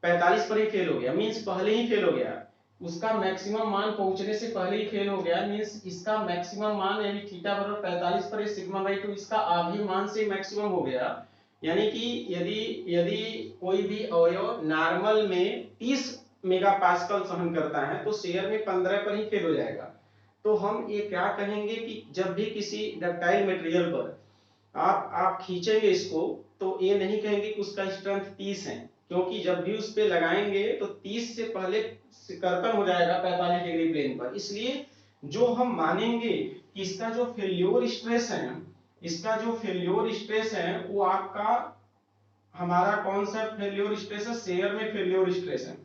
45 पर ही फेल हो गया मींस पहले ही फेल हो गया, उसका मैक्सिमम मान पहुंचने से पहले ही फेल हो गया मींस इसका मैक्सिमम मान यानी थीटा बराबर 45 पर सिग्मा बाई 2 इसका आधे मान से मैक्सिमम हो गया। यानी कि यदि कोई भी अवयव नॉर्मल में 30 मेगापास्कल सहन करता है तो शेयर में 15 पर ही फेल हो जाएगा। तो हम ये क्या कहेंगे कि जब भी किसी डक्टाइल मटेरियल पर आप खींचेंगे इसको तो ये नहीं कहेंगे कि उसका स्ट्रेंथ 30 है, क्योंकि जब भी उस पे लगाएंगे तो 30 से पहले कर्तन हो जाएगा 45 डिग्री प्लेन पर। इसलिए जो हम मानेंगे कि इसका जो फेल्योर स्ट्रेस है, इसका जो फेल्योर स्ट्रेस है वो आपका हमारा कौन सा फेल्योर स्ट्रेस है, शेयर में फेल्योर स्ट्रेस है।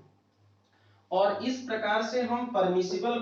और इस प्रकार से हम परमिसिबल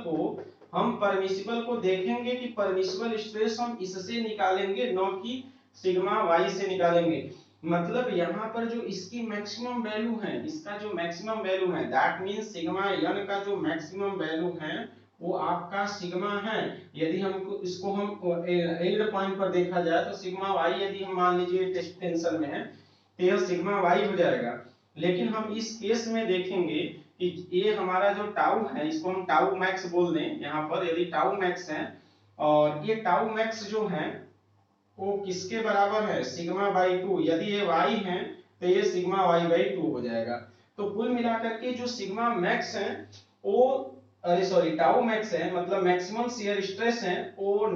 को देखेंगे कि परमिसिबल स्ट्रेस हम इससे निकालेंगे, न कि सिग्मा वाई से निकालेंगे। मतलब यहाँ पर जो इसकी मैक्सिमम वैल्यू है, इसका जो मैक्सिमम वैल्यू है, दैट मींस सिग्मा एन का जो मैक्सिमम वैल्यू है वो आपका सिग्मा है। यदि हमको इसको हम एंड पॉइंट पर देखा जाए तो सिग्मा वाई यदि हम मान लीजिए टेस्ट टेंशन में है तो यह सिग्मा वाई हो जाएगा। लेकिन हम इस केस में देखेंगे कि ये हमारा जो टाउ है इसको हम टाउ मैक्स बोल दें यहाँ पर। यदि टाउ मैक्स है और ये टाउ मैक्स जो है वो किसके बराबर है, सिग्मा बाई 2। यदि ये y है तो ये सिग्मा y बाई 2 हो जाएगा। तो कुल मिलाकर के जो सिग्मा मैक्स है वो, अरे सॉरी टाउ मैक्स है, मतलब मैक्सिमम शियर स्ट्रेस है वो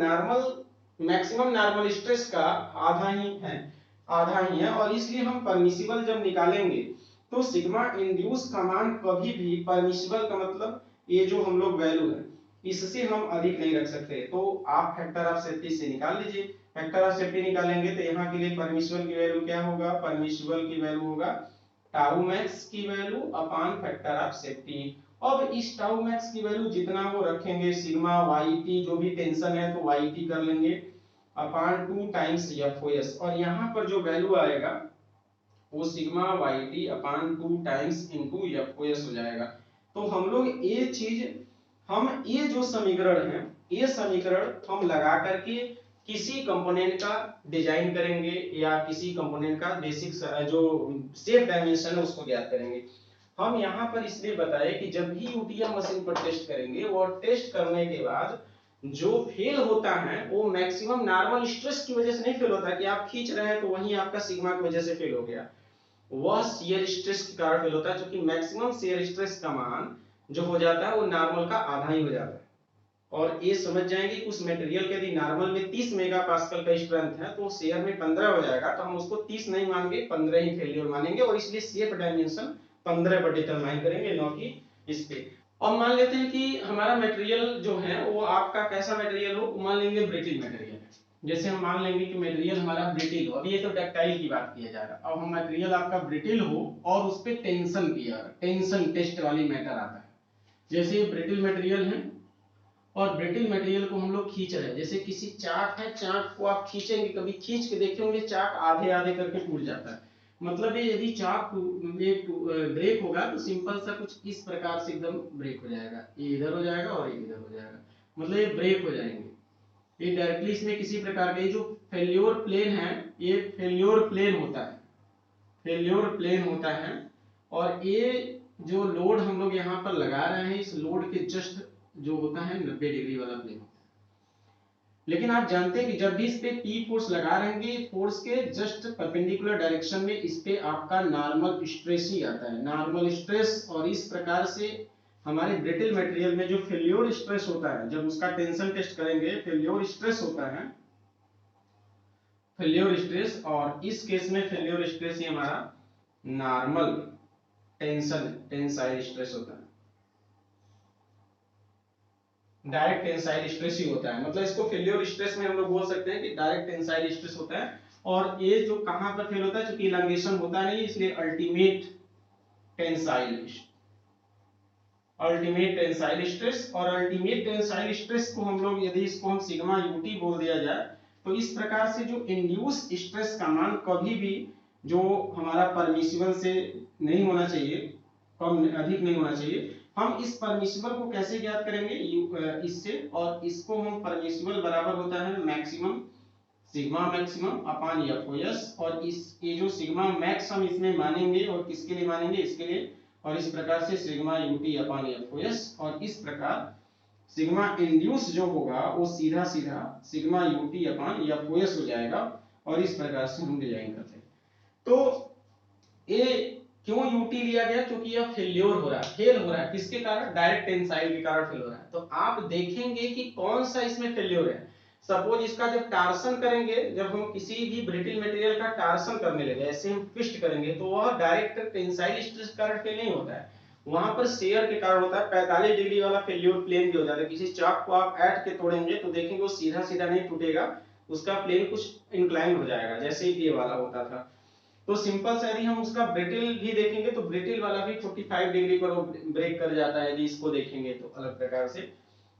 मैक्सिमम नॉर्मल स्ट्रेस का आधा ही है। और इसलिए हम परमिसिबल जब निकालेंगे तो सिग्मा इंड्यूस का मान कभी भी, परमिसिबल का मतलब ये जो हम लोग वैल्यू है, इससे हम अधिक नहीं रख सकते। तो आप फैक्टर ऑफ सेफ्टी से निकाल लीजिए। फैक्टर ऑफ सेफ्टी निकालेंगे तो यहाँ के लिए परमिसिबल की वैल्यू क्या होगा, परमिसिबल की वैल्यू होगा टाउ मैक्स की value upon factor of safety. अब इस टाउ मैक्स की वैल्यू जितना वो रखेंगे सिग्मा वाई टी, जो भी टेंशन है तो वाई टी कर लेंगे upon 2 times F O S, और यहाँ पर जो वैल्यू आएगा वो sigma Y T upon 2 times into F O S हो जाएगा। तो हम लोग ये चीज, हम ये जो समीकरण है, ये समीकरण हम लगा करके किसी कंपोनेंट का डिजाइन करेंगे या किसी कंपोनेंट का बेसिक जो शेप डायमेंशन है उसको ज्ञात करेंगे। हम यहाँ पर इसलिए बताए कि जब भी यूटीएम मशीन पर टेस्ट करेंगे, वो टेस्ट करने के बाद जो फेल होता है वो मैक्सिमम नॉर्मल स्ट्रेस की वजह से नहीं फेल होता कि आप खींच रहे हैं तो वहीं आपका सिग्मा की वजह से फेल हो गया, वह शियर स्ट्रेस के कारण फेल होता है, क्योंकि मैक्सिमम शियर स्ट्रेस का मान जो हो जाता है वो नॉर्मल का आधा ही हो जाता है। और ये समझ जाएंगे कि उस मटेरियल के यदि नॉर्मल में 30 मेगापास्कल का स्ट्रेंथ है तो शेयर में 15 हो जाएगा, तो हम उसको 30 नहीं मानेंगे, 15 ही फेलियर मानेंगे, और इसलिए शेप डायमेंशन 15 पर डिटरमाइन करेंगे, न कि इस पे। अब मान लेते हैं कि हमारा मटेरियल जो है वो आपका कैसा मटेरियल हो, मान लेंगे ब्रिटिल मटेरियल। जैसे हम मान लेंगे कि मटेरियल हमारा ब्रिटिल हो, अभी ये तो डक्टाइल की बात किया जा रहा है, अब हम मटेरियल आपका ब्रिटिल हो और उस पे टेंशन किया, टेंशन टेस्ट वाली मैटर आता है। जैसे ये ब्रिटिल मटेरियल है और ब्रिटिल मटेरियल को हम लोग खींच रहे हैं, जैसे किसी चाक है, चाक को आप खींचेंगे, कभी खींच के देखे होंगे चाक आधे आधे करके टूट जाता है, मतलब ये यदि चाक ब्रेक होगा तो सिंपल सा कुछ इस प्रकार से एकदम ब्रेक हो जाएगा, ये इधर हो जाएगा और ये इधर हो जाएगा, मतलब ये ब्रेक हो जाएंगे। ये डायरेक्टली इसमें किसी प्रकार का जो फेल्योर प्लेन है, ये फेल्योर प्लेन होता है, फेल्योर प्लेन होता है, और ये जो लोड हम लोग यहाँ पर लगा रहे हैं इस लोड के जस्ट जो होता है 90 डिग्री वाला प्लेन। लेकिन आप जानते हैं कि जब भी इस पे P फोर्स लगा रहेंगे, फोर्स के जस्ट परपेंडिकुलर डायरेक्शन में इस पे आपका नॉर्मल स्ट्रेस ही आता है, नॉर्मल स्ट्रेस। और इस प्रकार से हमारे ब्रिटिल मटेरियल में जो फेल्योर स्ट्रेस होता है, जब उसका टेंशन टेस्ट करेंगे फेल्योर स्ट्रेस होता है, फेल्योर स्ट्रेस, और इस केस में फेल्योर स्ट्रेस ही हमारा नॉर्मल टेंशन टेंसाइल स्ट्रेस होता है, डायरेक्ट टेंसाइल स्ट्रेस ही होता है, मतलब इसको फेल्योर स्ट्रेस में हम लोग बोल सकते हैं कि डायरेक्ट टेंसाइल स्ट्रेस होता है। और ये जो कहां पर फेल होता है, क्योंकि इलांगेशन होता नहीं, इसलिए ultimate tensile, ultimate tensile stress. और अल्टीमेट टेंसाइल स्ट्रेस को हम लोग यदि इसको हम सिग्मा यूटी बोल दिया जाए, तो इस प्रकार से जो इंड्यूस स्ट्रेस का मान कभी भी जो हमारा परमिसिबल से नहीं होना चाहिए, कम अधिक नहीं होना चाहिए, हम इस परमिसिबल को कैसे ज्ञात करेंगे, इससे, और इसको हम परमिसिबल बराबर होता है maximum sigma maximum upon F O S, और इस ये जो सिग्मा मैक्स हम इसमें मानेंगे और किसके लिए मानेंगे, इसके लिए, और इस प्रकार से sigma UT upon F O S, और इस प्रकार सिग्मा इंड्यूस जो होगा वो सीधा सीधा sigma UT upon F O S हो जाएगा, और इस प्रकार से हम डिजाइन करते हैं। तो ये क्यों यूटी लिया गया, क्योंकि यह फेल्योर हो रहा है, फेल हो रहा है, किसके कारण, डायरेक्ट टेंसाइल के कारण फेल हो रहा है। तो आप देखेंगे कि कौन सा इसमें फेल्योर है। सपोज इसका जब टार्सन करेंगे, जब हम किसी भी ब्रिटिल मटेरियल का टार्सन करने लगे, ऐसे हम ट्विस्ट करेंगे, तो वह डायरेक्ट टेंसाइल स्ट्रेस के कारण फेल नहीं होता है, वहां पर शेयर के कारण होता है। 45 डिग्री वाला फेल्योर प्लेन भी हो जाता है, किसी चाक को आप ऐट के तोड़ेंगे तो देखेंगे वो सीधा सीधा नहीं टूटेगा, उसका प्लेन कुछ इंक्लाइन हो जाएगा, जैसे ये वाला होता था। तो सिंपल सा यदि हम उसका ब्रिटिल भी देखेंगे तो ब्रिटिल वाला भी 45 डिग्री पर ब्रेक कर जाता है, यदि इसको देखेंगे तो अलग प्रकार से।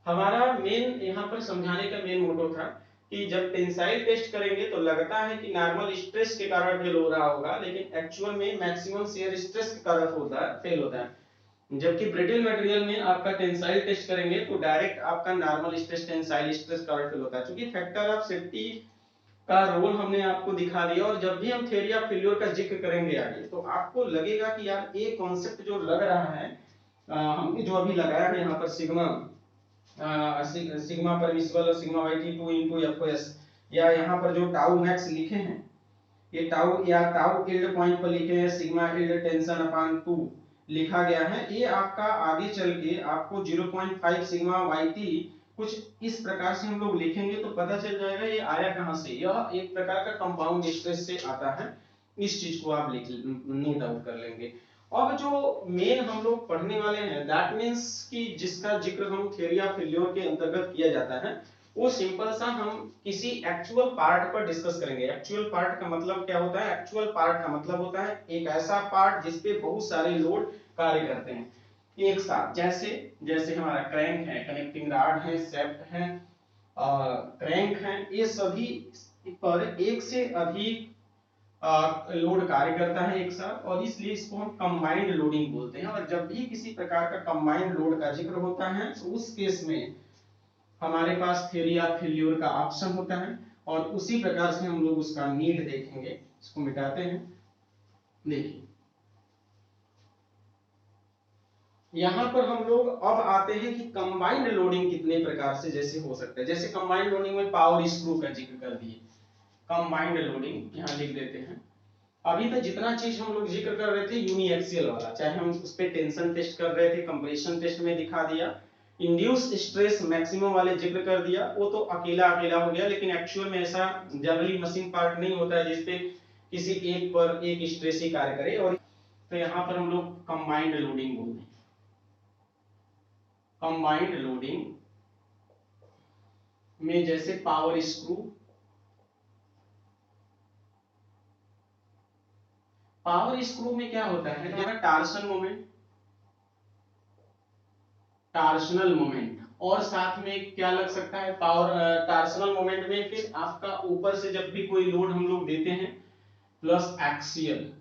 हमारा मेन यहाँ पर समझाने का मेन मोटो था कि जब टेंसाइल टेस्ट करेंगे तो लगता है कि नॉर्मल स्ट्रेस के कारण फेल हो रहा होगा, लेकिन एक्चुअल में मैक्सिमम शियर स्ट्रेस के कारण होता है, फेल होता है। जबकि ब्रिटिल मटेरियल में आपका टेंसाइल टेस्ट करेंगे तो डायरेक्ट आपका नॉर्मल स्ट्रेस टेंसाइल स्ट्रेस कारण फेल होता है, क्योंकि फैक्टर ऑफ सेफ्टी का रोल हमने आपको दिखा दिया। और जब भी हम थ्योरी ऑफ फेल्योर का जिक्र करेंगे आगे, तो आपको लगेगा कि यार ये कॉन्सेप्ट जो लग रहा है, हमने जो अभी लगाया है यहाँ पर सिग्मा सिग्मा परमिसिबल और sigma Y T 2 into F O S, या यहाँ पर जो टाउ मैक्स लिखे हैं, ये टाउ या टाउ यील्ड पॉइंट पर लिखे हैं सिग्मा यील्ड टेंशन अपॉन 2 लिखा गया है, ये आपका आगे चल के आपको 0.5 सिग्मा वाई टी कुछ इस प्रकार से हम लोग लिखेंगे तो पता चल जाएगा ये आया कहां से, यह एक प्रकार का कंपाउंड स्ट्रेस से आता है। इस चीज को आप लिख नोट आउट कर लेंगे। अब जो मेन हम लोग पढ़ने वाले हैं दैट मीन्स कि जिसका जिक्र हम थ्योरी ऑफ फेल्योर के अंतर्गत किया जाता है, वो सिंपल सा हम किसी एक्चुअल पार्ट पर डिस्कस करेंगे। एक्चुअल पार्ट का मतलब क्या होता है? एक्चुअल पार्ट का मतलब होता है एक ऐसा पार्ट जिसपे बहुत सारे लोड कार्य करते हैं एक साथ। जैसे जैसे हमारा क्रैंक है, कनेक्टिंग रॉड है, शेफ्ट है, क्रैंक है, ये सभी पर एक से अधिक लोड कार्य करता है एक साथ, और इसलिए इसको हम कंबाइंड लोडिंग बोलते हैं। और जब भी किसी प्रकार का कंबाइंड लोड का जिक्र होता है तो उस केस में हमारे पास थ्योरी ऑफ फेल्योर का ऑप्शन होता है, और उसी प्रकार से हम लोग उसका नीड देखेंगे। इसको मिटाते हैं। देखिए यहाँ पर हम लोग अब आते हैं कि कंबाइंड लोडिंग कितने प्रकार से जैसे हो सकता है। जैसे कंबाइंड लोडिंग में पावर स्क्रू का जिक्र कर दिए, कंबाइंड लोडिंग यहाँ लिख देते हैं। अभी तक जितना चीज हम लोग जिक्र कर रहे थे यूनिएक्सियल वाला, चाहे हम उस पे टेंशन टेस्ट कर रहे थे, कंप्रेशन टेस्ट में दिखा दिया, इंड्यूस स्ट्रेस मैक्सिमम वाले जिक्र कर दिया, वो तो अकेला अकेला हो गया। लेकिन एक्चुअल में ऐसा जनरली मशीन पार्ट नहीं होता है जिसपे किसी एक पर एक स्ट्रेस ही कार्य करे। और तो यहाँ पर हम लोग कंबाइंड लोडिंग बोलते हैं। कंबाइंड लोडिंग में जैसे पावर स्क्रू, पावर स्क्रू में क्या होता है? टार्सन मोमेंट, टार्सनल मोमेंट, और साथ में क्या लग सकता है? पावर टार्सनल मोमेंट में फिर आपका ऊपर से जब भी कोई लोड हम लोग देते हैं प्लस एक्सियल।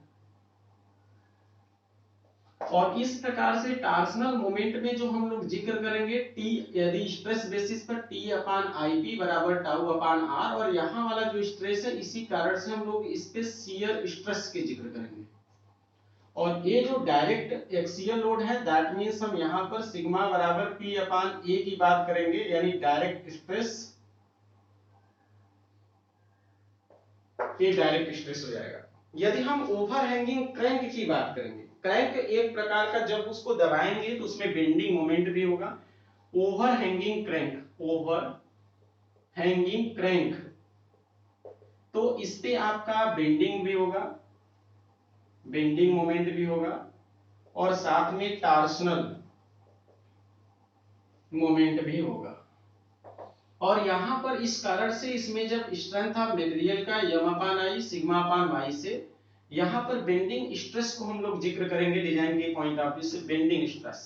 और इस प्रकार से टार्सनल मोमेंट में जो हम लोग जिक्र करेंगे टी, यदि स्ट्रेस बेसिस पर टी अपान आई पी बराबर टाउ अपान आर, और यहाँ वाला जो स्ट्रेस है इसी कारण से हम लोग इस पे शियर स्ट्रेस के जिक्र करेंगे। और ये जो डायरेक्ट एक्सियल लोड है दैट मींस हम यहाँ पर सिग्मा बराबर पी अपान ए की बात करेंगे, यानी डायरेक्ट स्ट्रेस, ये डायरेक्ट स्ट्रेस हो जाएगा। यदि हम ओवरहैंगिंग क्रैंक की बात करेंगे, क्रैंक एक प्रकार का जब उसको दबाएंगे तो उसमें बेंडिंग मोमेंट भी होगा। Overhanging crank, over hanging crank, तो इस पे आपका बेंडिंग भी होगा, बेंडिंग मोमेंट भी होगा, और साथ में टार्सनल मोमेंट भी होगा। और यहाँ पर इस कारण से इसमें जब स्ट्रेंथ ऑफ मटेरियल का यम अपान आई सिग्मा अपान वाई से, यहाँ पर बेंडिंग स्ट्रेस को हम लोग जिक्र करेंगे डिजाइन के पॉइंट ऑफ व्यू से, बेंडिंग स्ट्रेस।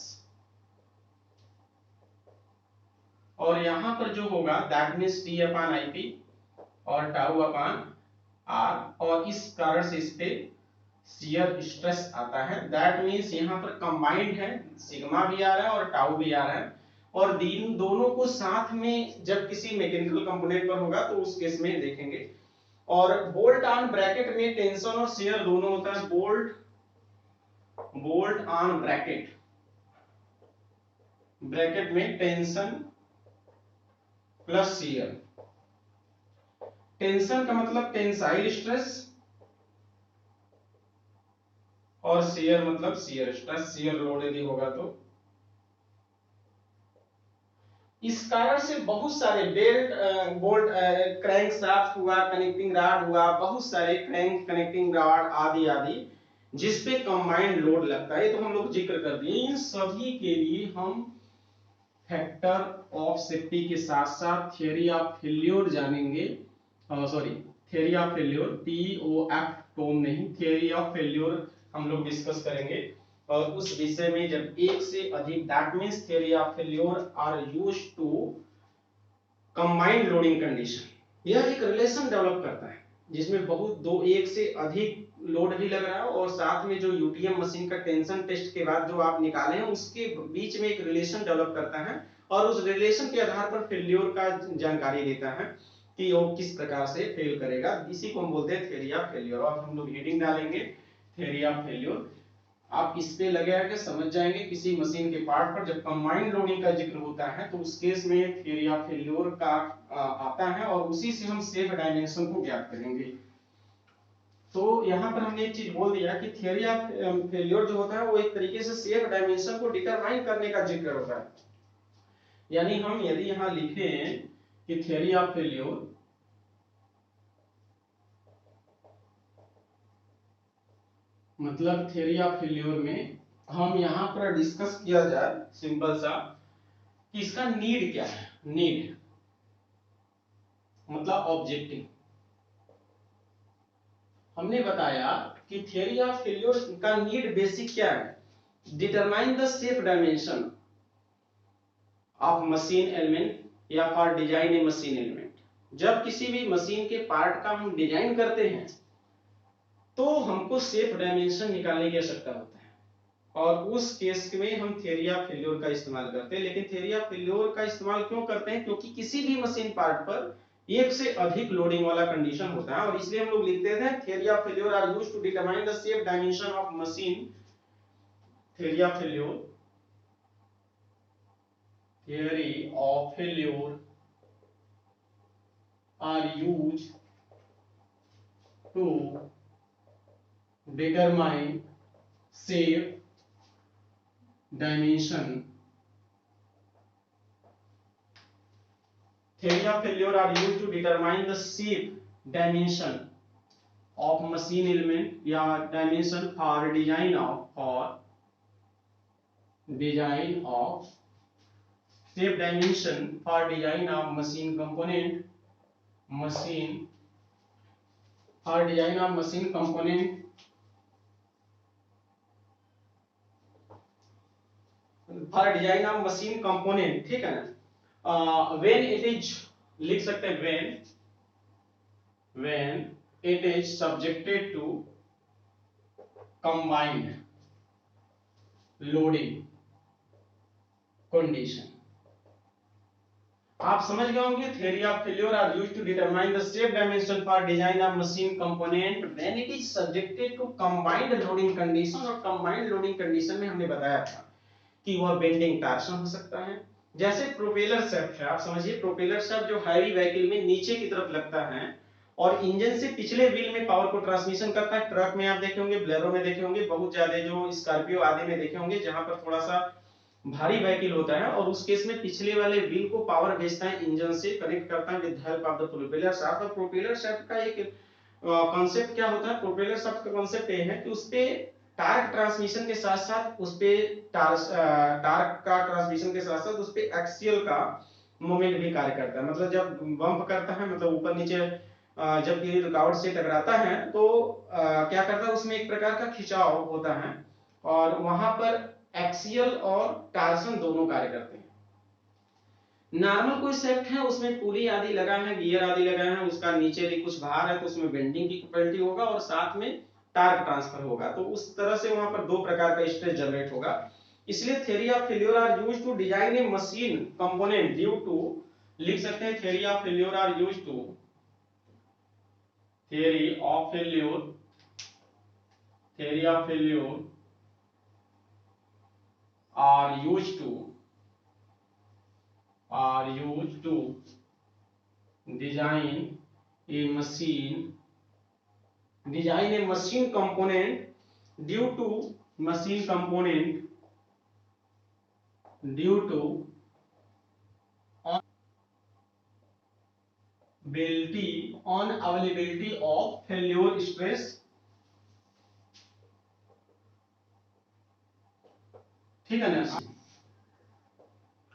और यहाँ पर जो होगा that means T upon I P और टाउ अपान आर, और इस कारण से इस पे शियर स्ट्रेस आता है। दैट मींस यहाँ पर कंबाइंड है, सिग्मा भी आ रहा है और टाउ भी आ रहा है, और दिन दोनों को साथ में जब किसी मैकेनिकल कंपोनेंट पर होगा तो उस केस में देखेंगे। और बोल्ट ऑन ब्रैकेट में टेंशन और शियर दोनों होता है। Bolt, bolt on bracket, bracket में टेंशन प्लस शियर। टेंशन का मतलब टेंसाइल स्ट्रेस, और शियर मतलब शियर स्ट्रेस, शियर लोड यदि होगा तो। इस कारण से बहुत सारे बेल्ट, बोल्ट, क्रैंक शाफ्ट हुआ, कनेक्टिंग रॉड हुआ, बहुत सारे क्रैंक, कनेक्टिंग रॉड आदि आदि जिसपे कंबाइंड लोड लगता है, तो हम लोग जिक्र कर दिए। इन सभी के लिए हम फैक्टर ऑफ सेफ्टी के साथ साथ थियरी ऑफ फेल्योर जानेंगे। Sorry, theory of failure, TOF, टोम नहीं, थियरी ऑफ फेल्योर हम लोग डिस्कस करेंगे। और उस विषय में जब एक से अधिक, that means theory of failure are used to combined loading condition, यह एक रिलेशन डेवलप करता है जिसमें बहुत दो, एक से अधिक लोड भी लग रहा है, और साथ में जो यूटीएम मशीन का टेंशन टेस्ट के बाद जो आप निकाले हैं उसके बीच में एक रिलेशन डेवलप करता है, और उस रिलेशन के आधार पर फेल्योर का जानकारी देता है कि वो किस प्रकार से फेल करेगा। इसी को हम बोलते हैं थ्योरी ऑफ फेल्योर। और हम लोग हेडिंग डालेंगे थ्योरी ऑफ फेल्योर। आप इस पे लगे आके समझ जाएंगे किसी मशीन के पार्ट पर जब कंबाइंड लोडिंग का जिक्र होता है तो उस केस में थ्योरी ऑफ फेल्योर का आता है, और उसी से हम सेफ डायमेंशन को ज्ञात करेंगे। तो यहाँ पर हमने एक चीज बोल दिया कि थ्योरी ऑफ फेल्योर जो होता है वो एक तरीके से सेफ डायमेंशन को डिटरमाइन करने का जिक्र होता है। यानी हम यदि यहाँ लिखें कि थ्योरी ऑफ फेल्योर मतलब थ्योरी ऑफ फेल्योर में हम यहाँ पर डिस्कस किया जाए सिंपल सा कि इसका नीड क्या है। नीड मतलब ऑब्जेक्टिव। हमने बताया कि थ्योरी ऑफ फेल्योर का नीड बेसिक क्या है, determine the safe dimension of machine element या for design a machine element. जब किसी भी मशीन के पार्ट का हम डिजाइन करते हैं तो हमको सेफ डायमेंशन निकालने की आवश्यकता होता है, और उस केस में हम थ्योरी ऑफ फेल्योर का इस्तेमाल करते हैं। लेकिन थ्योरी ऑफ फेल्योर का इस्तेमाल क्यों करते हैं, क्योंकि किसी भी मशीन पार्ट पर एक से अधिक लोडिंग वाला कंडीशन होता है, और इसलिए हम लोग लिखते हैं theory of failure are used to determine the safe dimension of machine. Theory of failure, theory of failure are used to determine safe dimension. Theory of failure are used to determine the safe dimension of machine element या dimension for design of safe dimension for design of machine component, machine for design of machine component for design of machine component, ठीक है ना। when it is, लिख सकते हैं when it is subjected to combined loading condition। आप समझ गए होंगे theory of failure are used to determine the safe dimension for design of machine component when it is subjected to combined loading condition। और combined loading condition में हमने बताया था कि वह बेंडिंग टॉर्शन हो सकता है। जैसे प्रोपेलर शाफ्ट है, आप समझिए प्रोपेलर शाफ्ट जो हैवी व्हीकल में नीचे की तरफ लगता है और इंजन से पिछले व्हील में पावर को ट्रांसमिशन करता है। ट्रक में आप देखे होंगे, ब्लेरो में देखे होंगे, बहुत ज्यादा जो स्कॉर्पियो आदि में देखे होंगे जहां पर थोड़ा सा भारी व्हीकल होता है, और उस केस में पिछले वाले व्हील को पावर भेजता है, इंजन से कनेक्ट करता है with help of the propeller shaft. और प्रोपेलर शाफ्ट का एक कॉन्सेप्ट क्या होता है, प्रोपेलर शाफ्ट का कॉन्सेप्ट ये है कि उस पे टार्क ट्रांसमिशन के साथ साथ उस पे टार्क का ट्रांसमिशन के साथ साथ उस पे एक्सियल का मोमेंट भी कार्य करता है। मतलब जब बम्प करता है, मतलब ऊपर नीचे जब ये रुकावट से टकराता है तो क्या करता है, उसमें एक प्रकार का खिंचाव होता है और वहां पर एक्सियल और टार्सन दोनों कार्य करते हैं। नॉर्मल कोई शाफ्ट है उसमें पुली आदि लगा है, गियर आदि लगा है, उसका नीचे भी कुछ भार है तो उसमें बेंडिंग की कैपेसिटी होगा और साथ में टार्क ट्रांसफर होगा, तो उस तरह से वहां पर दो प्रकार का स्ट्रेस जनरेट होगा। इसलिए theory of failure are used to design a machine component due to, लिख सकते हैं theory of failure are used to, theory of failure, theory of failure are used to design a machine component due to machine component due to availability of failure stress, ठीक है ना,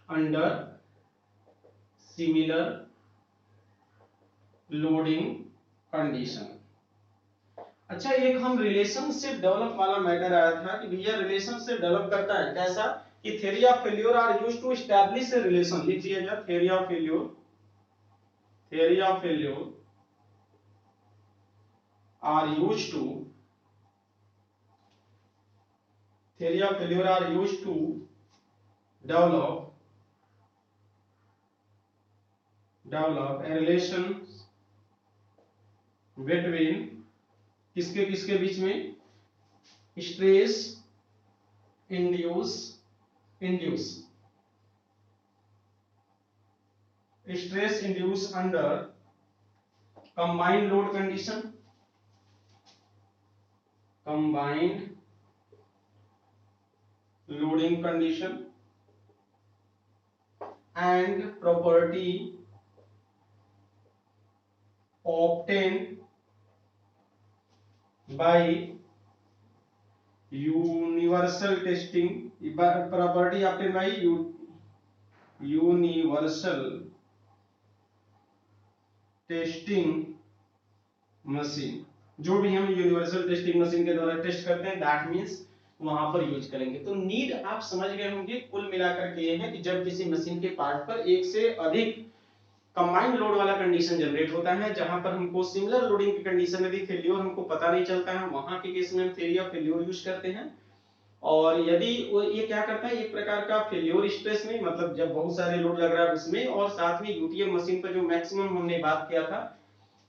under similar loading condition. अच्छा, एक हम relationship develop वाला matter आया था कि भैया रिलेशनशिप डेवलप करता है कैसा, कि theory of failure are used to establish a relation. लिख लीजिएगा theory of failure, theory of failure are used to, theory of failure are used to develop a relation between किसके किसके बीच में, stress induce under combined load condition, combined loading condition and property obtained by universal testing property obtain by universal testing machine. जो भी हम universal testing machine के द्वारा test करते हैं दैट मींस वहां पर यूज करेंगे। तो नीड आप समझ गए होंगे, कुल मिलाकर के ये है कि जब किसी मशीन के पार्ट पर एक से अधिक कंबाइंड लोड वाला कंडीशन जनरेट होता है, जहां पर हमको सिमिलर लोडिंग की कंडीशन में भी फेल्योर हमको पता नहीं चलता है, वहां के केस में हम थ्योरी ऑफ फेल्योर यूज करते हैं। और यदि वो ये क्या करता है, एक प्रकार का फेल्योर स्ट्रेस में, मतलब जब बहुत सारे लोड लग रहा है उसमें, और साथ में यूटीएम मशीन पर जो मैक्सिमम हमने बात किया था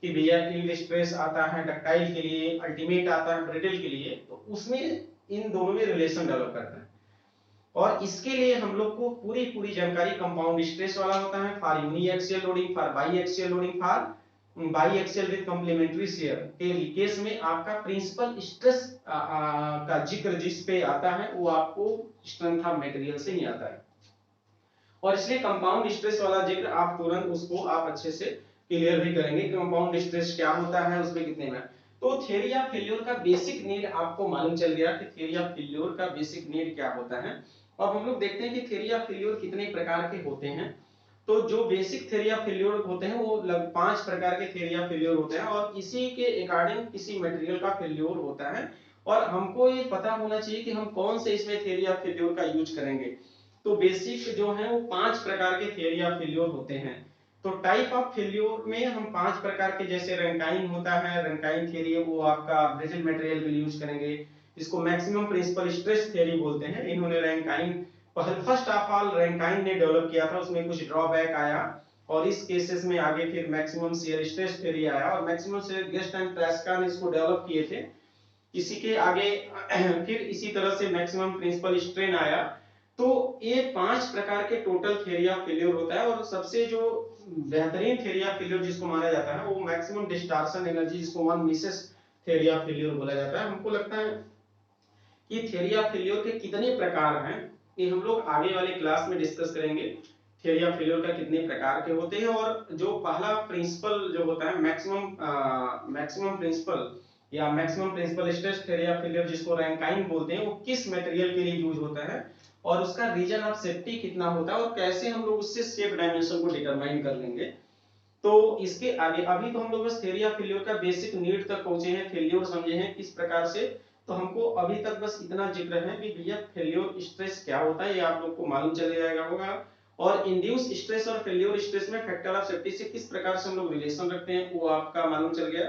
कि भैया यील्ड स्ट्रेस आता है डक्टाइल के लिए, अल्टीमेट आता है ब्रिटल के लिए, तो उसमें इन दोनों में रिलेशन डेवलप करता है। और इसके लिए हम लोग को पूरी पूरी जानकारी कंपाउंड स्ट्रेस वाला होता है, for uniaxial loading, for biaxial loading, for biaxial with complimentary shear के केस में आपका प्रिंसिपल स्ट्रेस का जिक्र जिस पे आता है वो आपको स्ट्रेंथ ऑफ मटेरियल से ही आता है। और इसलिए कंपाउंड स्ट्रेस वाला जिक्र आप तुरंत उसको आप अच्छे से क्लियर भी करेंगे, कंपाउंड स्ट्रेस क्या होता है, उसमें कितने में। तो थ्योरी ऑफ फेल्योर का बेसिक नीड आपको मालूम चल गया कि थ्योरी ऑफ फेल्योर का बेसिक नीड क्या होता है। अब हम लोग देखते हैं कि थ्योरी ऑफ फेल्योर कितने प्रकार के होते हैं। तो जो बेसिक थ्योरी ऑफ फेल्योर होते हैं वो लगभग 5 प्रकार के थ्योरी ऑफ फेल्योर होते हैं, और इसी के अकॉर्डिंग किसी मटेरियल का फेल्योर होता है, और हमको ये पता होना चाहिए कि हम कौन से इसमें थ्योरी ऑफ फेल्योर का यूज करेंगे। तो बेसिक जो है वो 5 प्रकार के थ्योरी ऑफ फेल्योर होते हैं। तो टाइप ऑफ फेल्योर में हम 5 प्रकार के, जैसे रैंकाइन होता है, रैंकाइन थ्योरी वो आपका ब्रिटल मटेरियल के लिए यूज करेंगे। इसको मैक्सिमम प्रिंसिपल स्ट्रेस थ्योरी बोलते हैं। इन्होंने Rankine first of all Rankine ने डेवलप किया था, उसमें कुछ ड्रॉबैक आया, और इस केसेस में आगे फिर मैक्सिमम शियर स्ट्रेस थ्योरी आया, और मैक्सिमम शियर गेस्ट एंड ट्रेस्का ने इसको डेवलप किए थे। इसी के आगे फिर इसी तरह से मैक्सिमम प्रिंसिपल स्ट्रेन आया। तो ये 5 प्रकार के टोटल थ्योरी ऑफ फेल्योर होता है, और सबसे जो बेहतरीन थ्योरी ऑफ फेल्योर जिसको माना जाता है वो मैक्सिमम डिस्टॉर्शन एनर्जी, जिसको one Mrs theory of failure बोला जाता है। हमको लगता है कि थ्योरी ऑफ फेल्योर के कितने प्रकार हैं ये हम लोग आगे वाले क्लास में डिस्कस करेंगे। थ्योरी ऑफ फेल्योर का कितने प्रकार के होते हैं, और जो पहला प्रिंसिपल जो होता है मैक्सिमम प्रिंसिपल या maximum principal stress theory of failure, जिसको रैंकाइन बोलते हैं, वो किस मटेरियल के लिए यूज होता है, और उसका रीजन ऑफ सेफ्टी कितना होता है, और कैसे हम लोग उससे सेफ डायमेंशन को डिटरमाइन कर लेंगे। तो इसके आगे अभी तो हम लोग बस थ्योरी ऑफ फेल्योर का बेसिक नीड तक पहुंचे हैं, फेल्योर समझे हैं किस प्रकार से। तो हमको अभी तक बस इतना जिक्र है कि भैया फेल्योर स्ट्रेस क्या होता है, ये आप लोग को मालूम चल जाएगा होगा, और इंड्यूस स्ट्रेस और फेल्योर स्ट्रेस में फैक्टर ऑफ सेफ्टी से किस प्रकार से हम लोग रिलेशन रखते हैं वो आपका मालूम चल गया।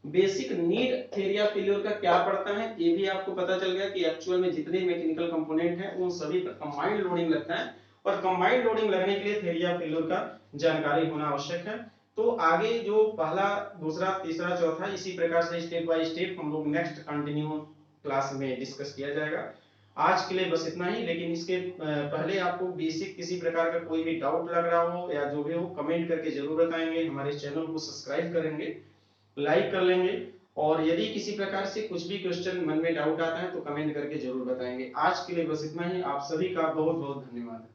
Basic need theory of failure का क्या पड़ता है ये भी आपको पता चल गया कि एक्चुअल में जितने मैकेनिकल कंपोनेंट हैं उन सभी पर कंबाइंड लोडिंग लगता है, और कंबाइंड लोडिंग लगने के लिए थ्योरी ऑफ फेल्योर का जानकारी होना आवश्यक है। तो आगे जो पहला, दूसरा, तीसरा, चौथा, इसी प्रकार से स्टेप बाय स्टेप हम लोग नेक्स्ट कंटिन्यू क्लास में डिस्कस किया जाएगा। आज के लिए बस इतना ही, लेकिन इसके पहले आपको बेसिक किसी प्रकार का कोई भी डाउट लग रहा हो या जो भी हो कमेंट करके जरूर बताएंगे। हमारे चैनल को सब्सक्राइब करेंगे, लाइक कर लेंगे, और यदि किसी प्रकार से कुछ भी क्वेश्चन मन में डाउट आता है तो कमेंट करके जरूर बताएंगे। आज के लिए बस इतना ही, आप सभी का बहुत बहुत धन्यवाद।